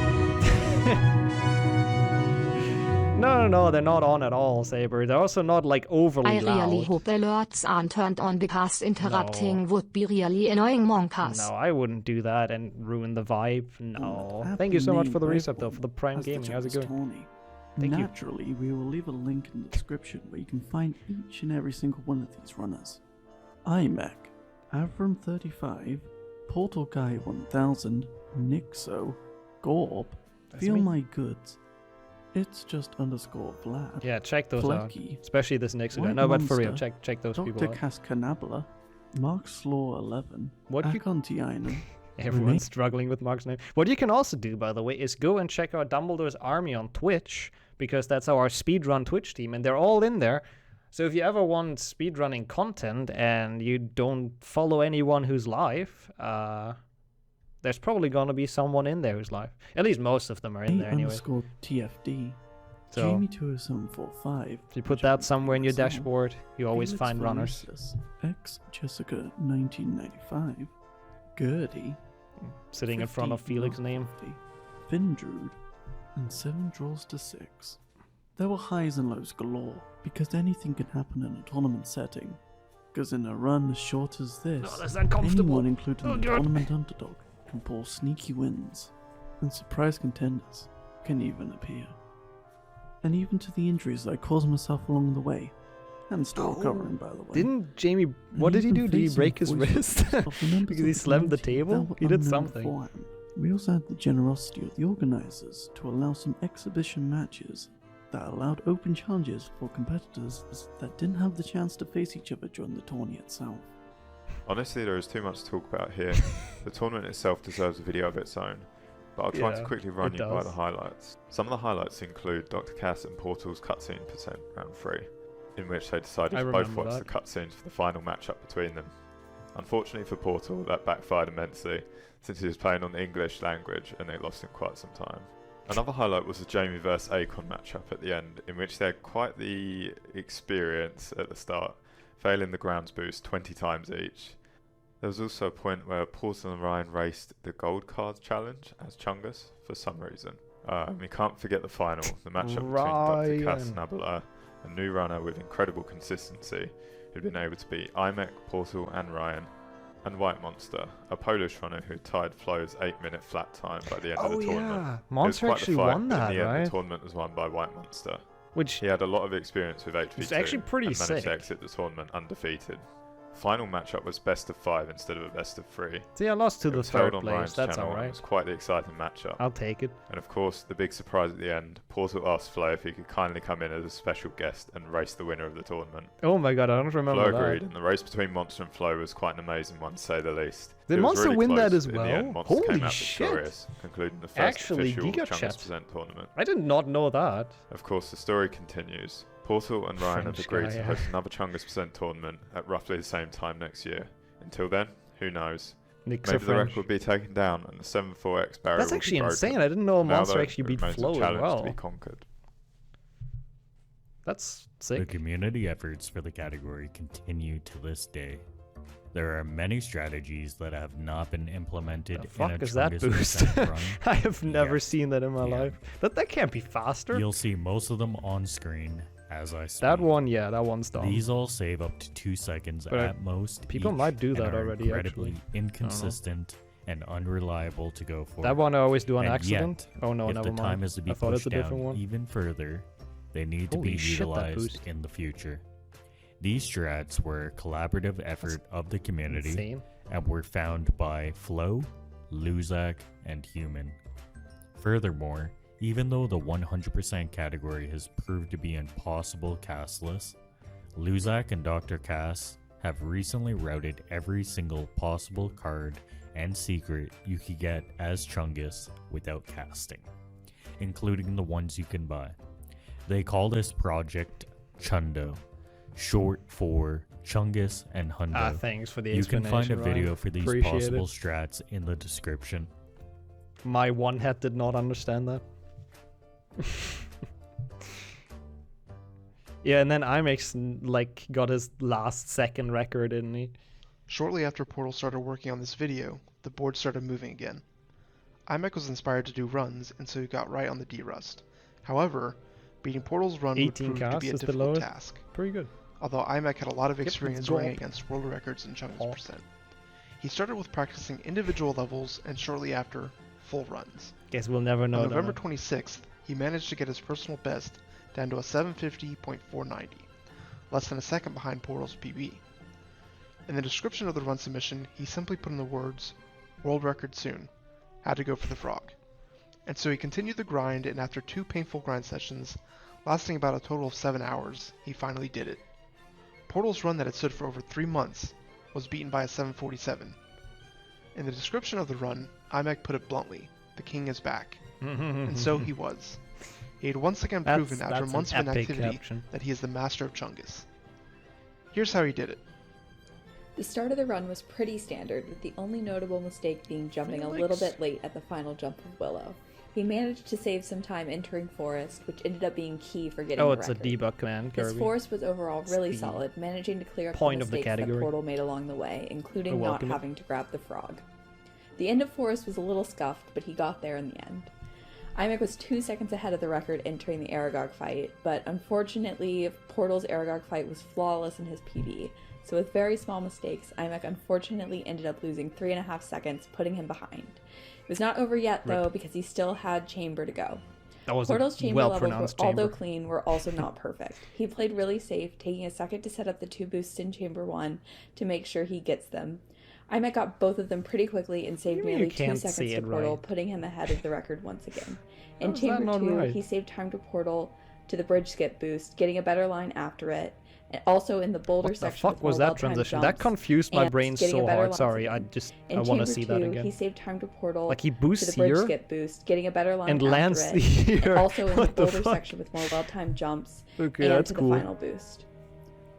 No, they're not on at all, Saber. They're also not like overly I really loud. hope the alerts aren't turned on because interrupting would be really annoying monkas. No, I wouldn't do that and ruin the vibe. No. Thank you so much for the reset though, for the Prime Gaming. How's it going? Thank you. Naturally, we will leave a link in the description where you can find each and every single one of these runners. Imek, Avram 35, Portal Guy 1000, Nixo, Gorb, That's Feel me. My Goods. It's just _Vlad. Yeah, check those Flecky, out. Especially this Nixo guy. White No, but for real, Monster, check those people Dr. out. Cascanabla, Mark Slaw 11, What you- Akontiainen, Everyone's struggling with Mark's name. What you can also do, by the way, is go and check out Dumbledore's Army on Twitch, because that's our Speedrun Twitch team, and they're all in there. So if you ever want speedrunning content and you don't follow anyone who's live, there's probably gonna be someone in there who's live. At least most of them are in there anyway. _TFD, So Jamie 20745. if you put that somewhere in your dashboard, you always Felix find runners. Varissus, X Jessica 1995, Gertie, Sitting in front of Felix's name. Vindrude, and 7Draws6. There were highs and lows galore, because anything can happen in a tournament setting. Because in a run as short as this, Oh, that's uncomfortable. anyone, including Oh, the God. tournament underdog, can pull sneaky wins, and surprise contenders can even appear. And even to the injuries I caused myself along the way, and still recovering, by the way. Didn't Jamie? What did he do? Did he break his wrist? Because he slammed the table? He did something. We also had the generosity of the organizers to allow some exhibition matches that allowed open challenges for competitors that didn't have the chance to face each other during the tourney itself. Honestly, there is too much to talk about here. The tournament itself deserves a video of its own, but I'll try to Yeah, quickly run it you by does. the highlights. Some of the highlights include Dr. Cass and Portal's cutscene percent round 3, in which they decided I to both remember watch that. the cutscenes for the final matchup between them. Unfortunately for Portal, that backfired immensely, since he was playing on the English language and they lost him quite some time. Another highlight was the Jamie vs Akon matchup at the end, in which they had quite the experience at the start, failing the grounds boost 20 times each. There was also a point where Portal and Ryan raced the gold cards challenge as Chungus for some reason. We can't forget the final, the matchup between Dr. Cass and Abela, a new runner with incredible consistency who'd been able to beat Imek, Portal and Ryan, and White Monster, a Polish runner who tied Flo's 8-minute flat time by the end of the tournament. Yeah, It was Monster quite the actually fight, won but that, in the end, right? the tournament was won by White Monster. Which he had a lot of experience with HV2 it's actually pretty and managed sick. to exit the tournament undefeated. Final matchup was best of 5 instead of a best of 3. See, I lost to It the was held third on place. Ryan's That's channel and alright. It was quite the exciting matchup. I'll take it. And of course, the big surprise at the end, Portal asked Flo if he could kindly come in as a special guest and race the winner of the tournament. Oh my god, I don't remember Flo agreed, that. and the race between Monster and Flo was quite an amazing one, to say the least. Did It was Monster really win that close, as but in the well? end, Monster Holy came out shit. victorious, concluding the first Actually, official Giga Chungus Chat. Percent tournament. I did not know that. Of course, the story continues. Portal and Ryan have French agreed guy, to yeah. host another Chungus Percent tournament at roughly the same time next year. Until then, who knows? Nick's a Maybe the French. record will be taken down and the 7-4X barrier That's will actually be broken. insane. I didn't know For now, Monster though, actually it beat remains Flo a as challenge well. to be conquered. That's The sick. community efforts for the category continue to this day. There are many strategies that have not been implemented The in fuck a is that Chungus boost? percent run. I have never yet. seen that in my life. That can't be faster. You'll see most of them on screen as I speak. That one, yeah, that one's done. These all save up to 2 seconds But at most. people each might do and that are already, incredibly actually. I don't know. inconsistent and unreliable to go for. That one I always do on And accident. yet, Oh no, if never the mind. time is to be I thought it's pushed a different down one. even further, they need to Holy be shit, that utilized boost. in the future. These strats were a collaborative effort of the community insane. and were found by Flo, Luzak, and Human. Furthermore, even though the 100% category has proved to be impossible castless, Luzak and Dr. Cass have recently routed every single possible card and secret you could get as Chungus without casting, including the ones you can buy. They call this project Chundo, short for Chungus and Hundo. Thanks for the You can find a explanation, Ryan. video for these Appreciate possible it. strats in the description. My one head did not understand that. Yeah, and then IMAX like got his last second record, didn't he? Shortly after Portal started working on this video, the board started moving again. IMAC was inspired to do runs, and so he got right on the D-Rust. However, beating Portal's run would 18 prove to casts be a is the difficult lowest. task. Pretty good. Although IMAC had a lot of Yep, experience it's running gold. against world records in Chungus percent. He started with practicing individual levels and shortly after, full runs. Guess we'll never know. On November though. 26th, he managed to get his personal best down to a 750.490, less than a second behind Portal's PB. In the description of the run submission, he simply put in the words, "World record soon. Had to go for the frog." And so he continued the grind, and after 2 painful grind sessions, lasting about a total of 7 hours, he finally did it. Portal's run that had stood for over 3 months was beaten by a 747. In the description of the run, IMAC put it bluntly, the king is back. And so he was. He had once again proven after that's months an of epic inactivity caption. that he is the master of Chungus. Here's how he did it. The start of the run was pretty standard, with the only notable mistake being jumping a little bit late at the final jump of Willow. He managed to save some time entering Forest, which ended up being key for getting Oh, the it's record. a debug command, His Kirby. Forest was overall really It's the solid, managing to clear up point the of the mistakes that category. Portal made along the way, including You're not welcome. having to grab the frog. The end of Forest was a little scuffed, but he got there in the end. IMAC was 2 seconds ahead of the record entering the Aragog fight, but unfortunately, Portal's Aragog fight was flawless in his PB, so with very small mistakes, IMAC unfortunately ended up losing 3.5 seconds, putting him behind. It was not over yet, though, Rip. because he still had Chamber to go. That was Portal's a chamber levels, well-pronounced were, although chamber. clean, were also not perfect. He played really safe, taking a second to set up the 2 boosts in Chamber 1 to make sure he gets them. IMAC got both of them pretty quickly and saved You mean nearly you 2 can't seconds see to it Portal, right? putting him ahead of the record once again. In How is that Chamber not 2, right? he saved time to Portal to the bridge skip boost, getting a better line after it. And also in the boulder What the section fuck with was more that well-timed transition? That jumps confused my and brain getting a so better hard. line Sorry, I again. just In I want to Chamber see that 2, again. He saved time to Portal Like he to boosts the bridge here skip boost, getting a better line and after lands it. here. And also in the What the boulder fuck? section with more well-timed jumps Okay, and that's to cool. the final boost.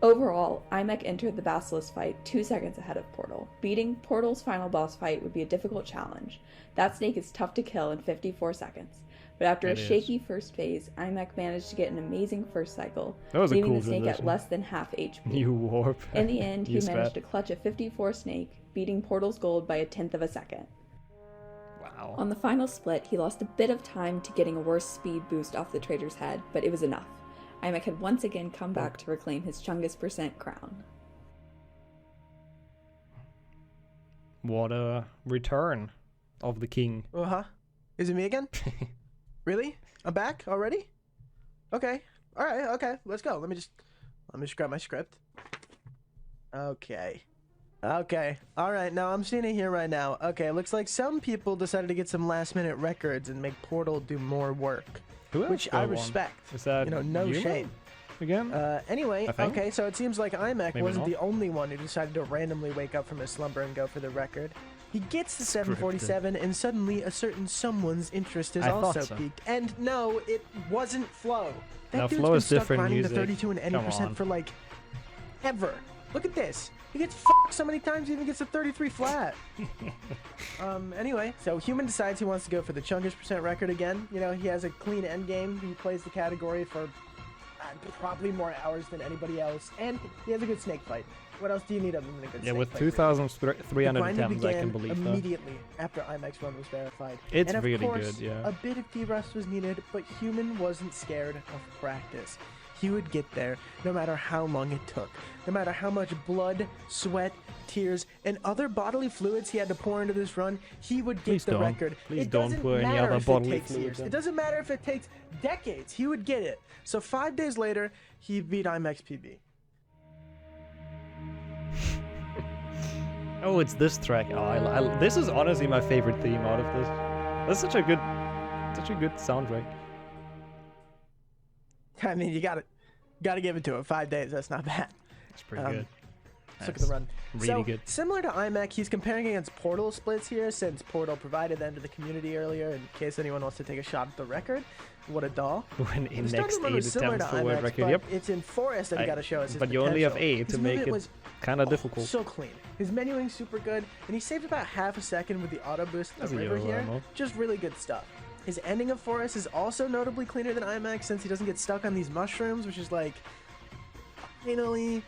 Overall, IMAC entered the Basilisk fight 2 seconds ahead of Portal. Beating Portal's final boss fight would be a difficult challenge. That snake is tough to kill in 54 seconds. But after It a is. shaky first phase, IMAC managed to get an amazing first cycle, That was a leaving cool the snake at transition. less than half HP. You warp. In the end, he You managed spat. to clutch a 54 snake, beating Portal's gold by 1/10 of a second. Wow. On the final split, he lost a bit of time to getting a worse speed boost off the trader's head, but it was enough. IMAC had once again come back to reclaim his Chungus percent crown. What a return of the king. Uh-huh. Is it me again? Really? I'm back already? Okay. Alright, okay. Let's go. Let me just grab my script. Okay. Alright, now I'm seeing it here right now. Okay, looks like some people decided to get some last minute records and make Portal do more work. Who else Which got I one? respect. Is that no you shame. again? Anyway, I think? okay, so it seems like iMac Maybe wasn't not. the only one who decided to randomly wake up from his slumber and go for the record. He gets to Scripted. 747, and suddenly a certain someone's interest has I thought also so. peaked. And no, it wasn't Flo. That Now, dude's Flo been is stuck different grinding music. to 32 and any Come percent on. for like ever. Look at this. He gets f***ed so many times he even gets a 33 flat. Anyway, so Human decides he wants to go for the Chungus % record again. You know, he has a clean end game. He plays the category for probably more hours than anybody else, and he has a good snake fight. What else do you need other than a good Yeah, snake with fight? 2,300 The grinding attempts, I can began believe that. immediately after IMAX run was verified. It's and of really course, good, yeah. a bit of D-Rust was needed, but Human wasn't scared of practice. He would get there no matter how long it took. No matter how much blood, sweat, tears, and other bodily fluids he had to pour into this run, he would get Please the don't. record. Please It don't doesn't pour any matter other if bodily it takes fluids years. in. It doesn't matter if it takes decades. He would get it. So 5 days later, he beat IMAX PB. Oh, it's this track. Oh, this is honestly my favorite theme out of this. That's such a good soundtrack. I mean, you gotta give it to him. 5 days, that's not bad. That's pretty good. Let's look at the run. Really so, good. Similar to iMac, he's comparing against Portal splits here, since Portal provided them to the community earlier in case anyone wants to take a shot at the record. What a doll. When The in starting next run 8 was similar attempts to for world iMac's, record. but Yep. it's in Forest that he got to show us his But you only have potential. 8 to His make movement it was kind of difficult. so clean. His menuing super good, and he saved about half a second with the auto boost at That's the a river yellow here. ammo. Just really good stuff. His ending of Forest is also notably cleaner than iMac since he doesn't get stuck on these mushrooms, which is like, finally,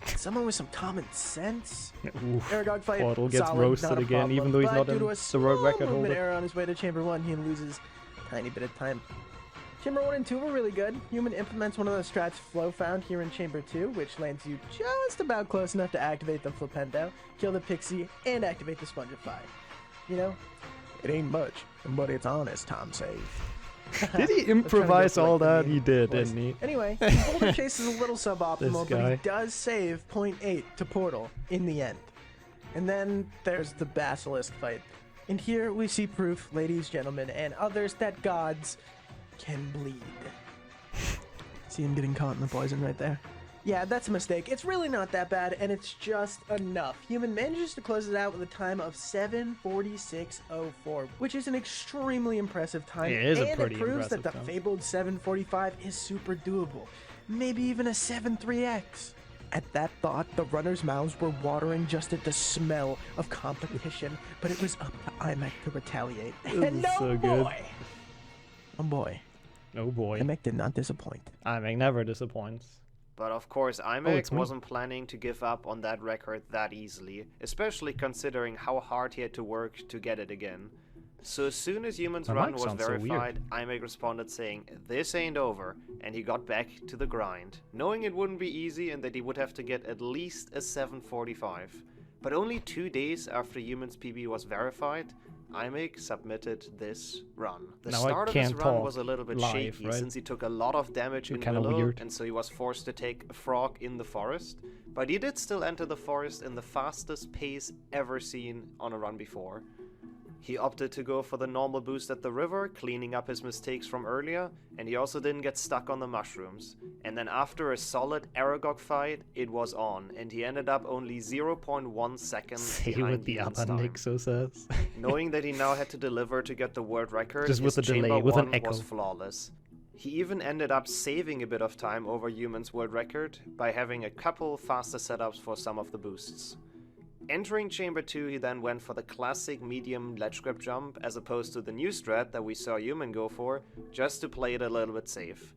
someone with some common sense. Oof. Aragog fight, Portal gets solid, roasted not a again, problem, even though he's but not due in to a the world small record movement holder. error on his way to Chamber 1, he loses a tiny bit of time. Chamber 1 and 2 were really good. Human implements one of the strats Flo found here in Chamber 2, which lands you just about close enough to activate the Flipendo, kill the Pixie, and activate the Spongify. You know, it ain't much, but it's honest, Tom says. Did he improvise all that? He did, didn't he? Anyway, Boulder Chase is a little suboptimal, This but he guy. does save 0.8 to Portal in the end. And then there's the Basilisk fight. And here we see proof, ladies, gentlemen, and others, that gods can bleed. See him getting caught in the poison right there? Yeah, that's a mistake. It's really not that bad, and it's just enough. Human manages to close it out with a time of 7:46:04, which is an extremely impressive time. It is a and pretty it proves that impressive the time. fabled 7:45 is super doable. Maybe even a 7.3x. At that thought, the runners' mouths were watering just at the smell of competition, but it was up to iMac to retaliate. This And is no so good. boy! Oh boy. Oh boy. iMac did not disappoint. iMac never disappoints. But of course, it's IMAX me. wasn't planning to give up on that record that easily, especially considering how hard he had to work to get it again. So as soon as Human's My run mic was sounds so weird. verified, IMAC responded saying, "This ain't over," and he got back to the grind, knowing it wouldn't be easy and that he would have to get at least a 7:45. But only 2 days after Human's PB was verified, IMAC submitted this run. The Now I start of his can't run talk was a little bit live, shaky right? since he took a lot of damage in Kinda Willow, weird. and so he was forced to take a frog in the forest. But he did still enter the forest in the fastest pace ever seen on a run before. He opted to go for the normal boost at the river, cleaning up his mistakes from earlier, and he also didn't get stuck on the mushrooms. And then after a solid Aragog fight, it was on, and he ended up only 0.1 seconds Say behind with the Human's upper time. Nixo says. Knowing that he now had to deliver to get the world record, Just with his a delay, chamber with an one echo. was flawless. He even ended up saving a bit of time over Human's world record by having a couple faster setups for some of the boosts. Entering Chamber 2, he then went for the classic medium ledge grip jump as opposed to the new strat that we saw Human go for, just to play it a little bit safe.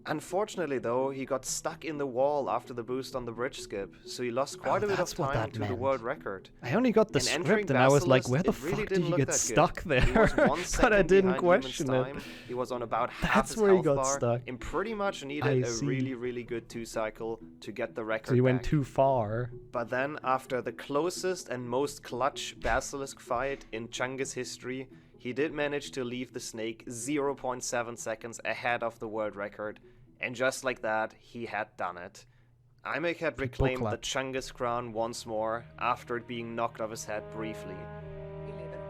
Unfortunately though, he got stuck in the wall after the boost on the bridge skip, so he lost quite a bit of that's what time that to the meant. world record. I only got the And script entering and I was like, Basilisk, where the it really fuck did didn't you look get that stuck good. He was there? 1 But I second didn't behind question Human's it. time. He was on about half That's his where he health got bar stuck. and pretty much needed I a see. really good 2 cycle to get the record So you went back. too far. But then, after the closest and most clutch Basilisk fight in Chungus history, he did manage to leave the snake 0.7 seconds ahead of the world record, and just like that, he had done it. Imek had reclaimed the Chungus crown once more after it being knocked off his head briefly.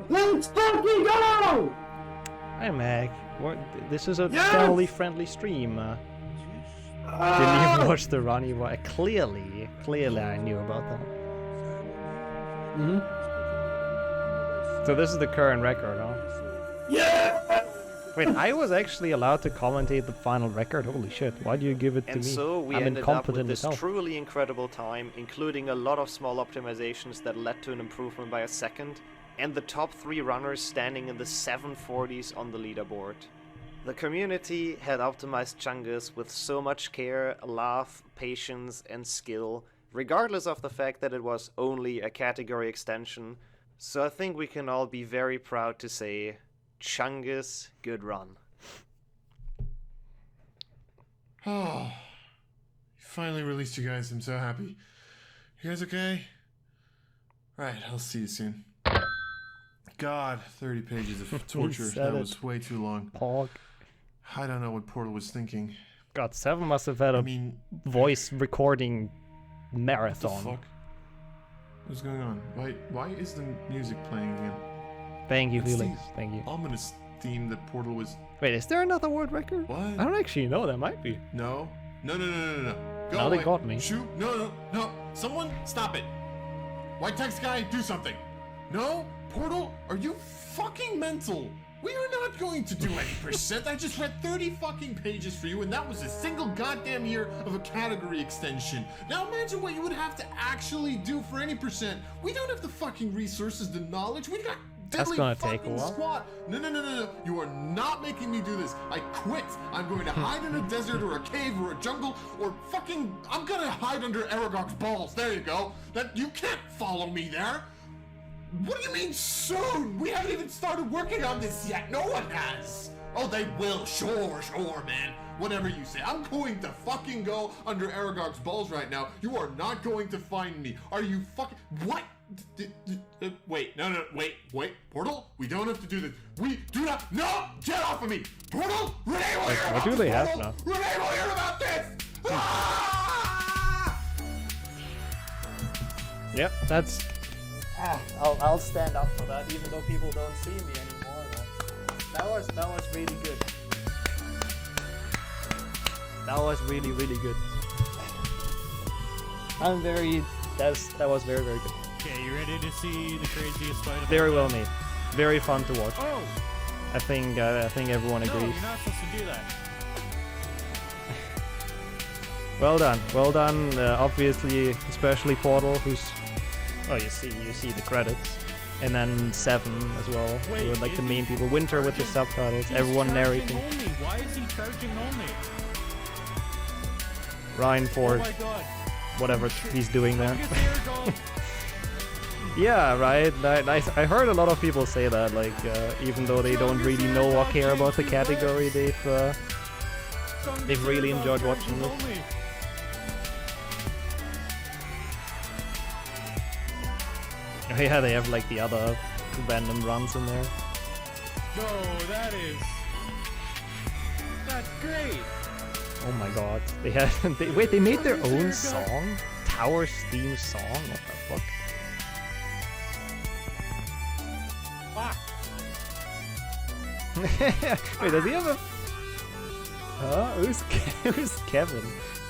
Let's fucking go! Imek, this is a family-friendly stream. Didn't even watch the run. Clearly I knew about that. So this is the current record, huh? Yeah! Wait, I was actually allowed to commentate the final record? Holy shit, why do you give it to me? And so we I'm ended up with incompetent this myself. truly incredible time, including a lot of small optimizations that led to an improvement by a second, and the top 3 runners standing in the 740s on the leaderboard. The community had optimized Chungus with so much care, love, patience, and skill, regardless of the fact that it was only a category extension, so I think we can all be very proud to say, Chungus, good run. Oh, finally released you guys. I'm so happy. You guys okay? Right, I'll see you soon. God, 30 pages of torture. That was way too long. Pog. I don't know what Portal was thinking. God, 7 must have had a voice recording marathon. What the fuck? What's going on? Why is the music playing again? Thank you, It's Felix. the Thank you. ominous theme that Portal was... Wait, is there another world record? What? I don't actually know. There might be. No. No. Go Now away. they got me. Shoot. No. Someone, stop it. White text guy, do something. No? Portal, are you fucking mental? We are not going to do any percent. I just read 30 fucking pages for you, and that was a single goddamn year of a category extension. Now imagine what you would have to actually do for any percent. We don't have the fucking resources, the knowledge. We got That's diddly gonna take a fucking while. squat. No. You are not making me do this. I quit. I'm going to hide in a desert or a cave or a jungle or fucking... I'm gonna hide under Aragog's balls. There you go. That you can't follow me there. What do you mean soon? We haven't even started working on this yet. No one has. Oh, they will. Sure, man. Whatever you say. I'm going to fucking go under Aragog's balls right now. You are not going to find me. Are you fucking... What? Wait, no, wait. Portal? We don't have to do this. We do not... No! Get off of me! Portal? Renee will hear What do about they this, have Portal! now? Renee will hear about this! Ah! Yep, that's... I'll stand up for that, even though people don't see me anymore. That was really good. That was really good. I'm very... That was very good. Okay, you ready to see the craziest fight of Very all well time? made. Very fun to watch. Oh! I think everyone No, agrees. you're not supposed to do that. Well done. Obviously, especially Portal, who's... Oh, you see the credits. And then 7 as well. Who were like the main people. Winter with the subtitles. Everyone narrating. Only. Why is he charging only? Ryan for Oh my god. whatever he's doing there. Yeah, right. I heard a lot of people say that, like, even though they don't really know or care about the category, they've really enjoyed watching it. Oh yeah, they have like the other random runs in there. No, that's great. Oh my god. They made their own song? Tower's theme song? What the fuck? Wait, does he have a... Huh? Who's Kevin?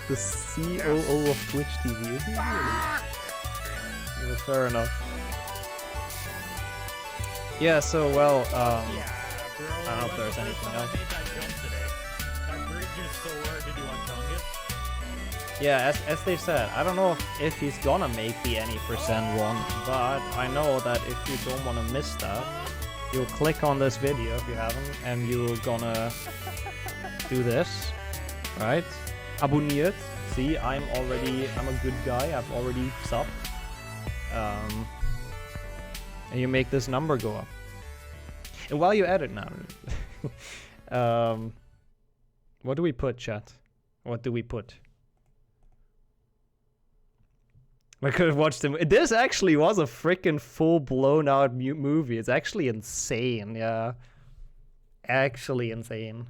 The COO of Twitch TV, is he really? Yeah, fair enough. Yeah, so well, I don't know if there's anything else. That bridge is so hard to do on Chungus. Yeah, as they said, I don't know if he's gonna make the any percent one, but I know that if you don't want to miss that, you'll click on this video if you haven't, and you're gonna do this, right? Abonniert. See, I'm a good guy. I've already subbed. And you make this number go up. And while you edit now, what do we put, chat? What do we put? I could have watched him. This actually was a freaking full blown out movie. It's actually insane, yeah. Actually insane.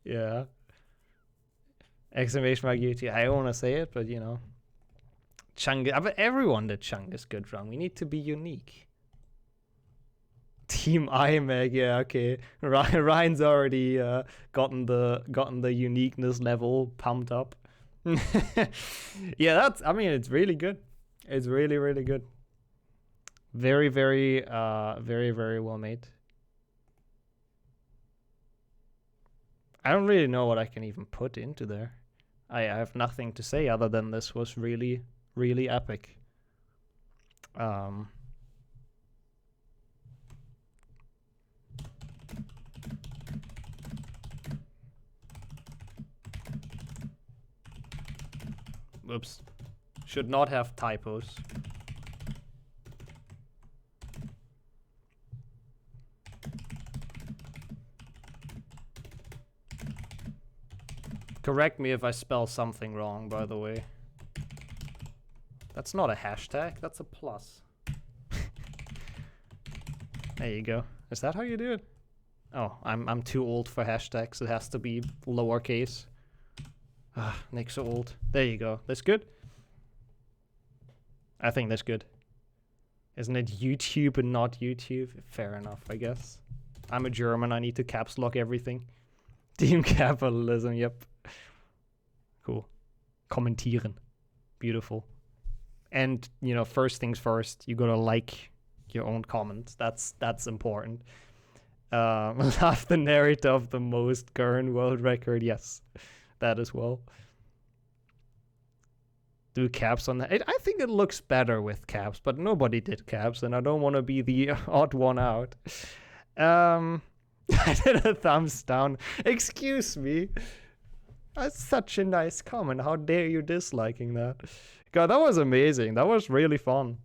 Yeah. Exclamation mark YouTube. I don't want to say it, but you know. Chungus. Everyone did Chungus good run. We need to be unique. Team iMac, yeah, okay. Ryan's already gotten the uniqueness level pumped up. Yeah, it's really good. It's really, really good. Very, very, very, very well made. I don't really know what I can even put into there. I have nothing to say other than this was really, really epic. Oops. Should not have typos. Correct me if I spell something wrong, by the way. That's not a hashtag, that's a plus. There you go. Is that how you do it? Oh, I'm too old for hashtags. It has to be lowercase. Ah, Nick's so old. There you go. That's good? I think that's good. Isn't it YouTube and not YouTube? Fair enough, I guess. I'm a German, I need to caps lock everything. Team capitalism, yep. Cool. Kommentieren. Beautiful. And, you know, first things first, you gotta like your own comments. That's important. Love the narrator of the most current world record, yes. That as well. Do caps on that? I think it looks better with caps, but nobody did caps, and I don't want to be the odd one out. I did a thumbs down. Excuse me. That's such a nice comment. How dare you disliking that? God, that was amazing. That was really fun.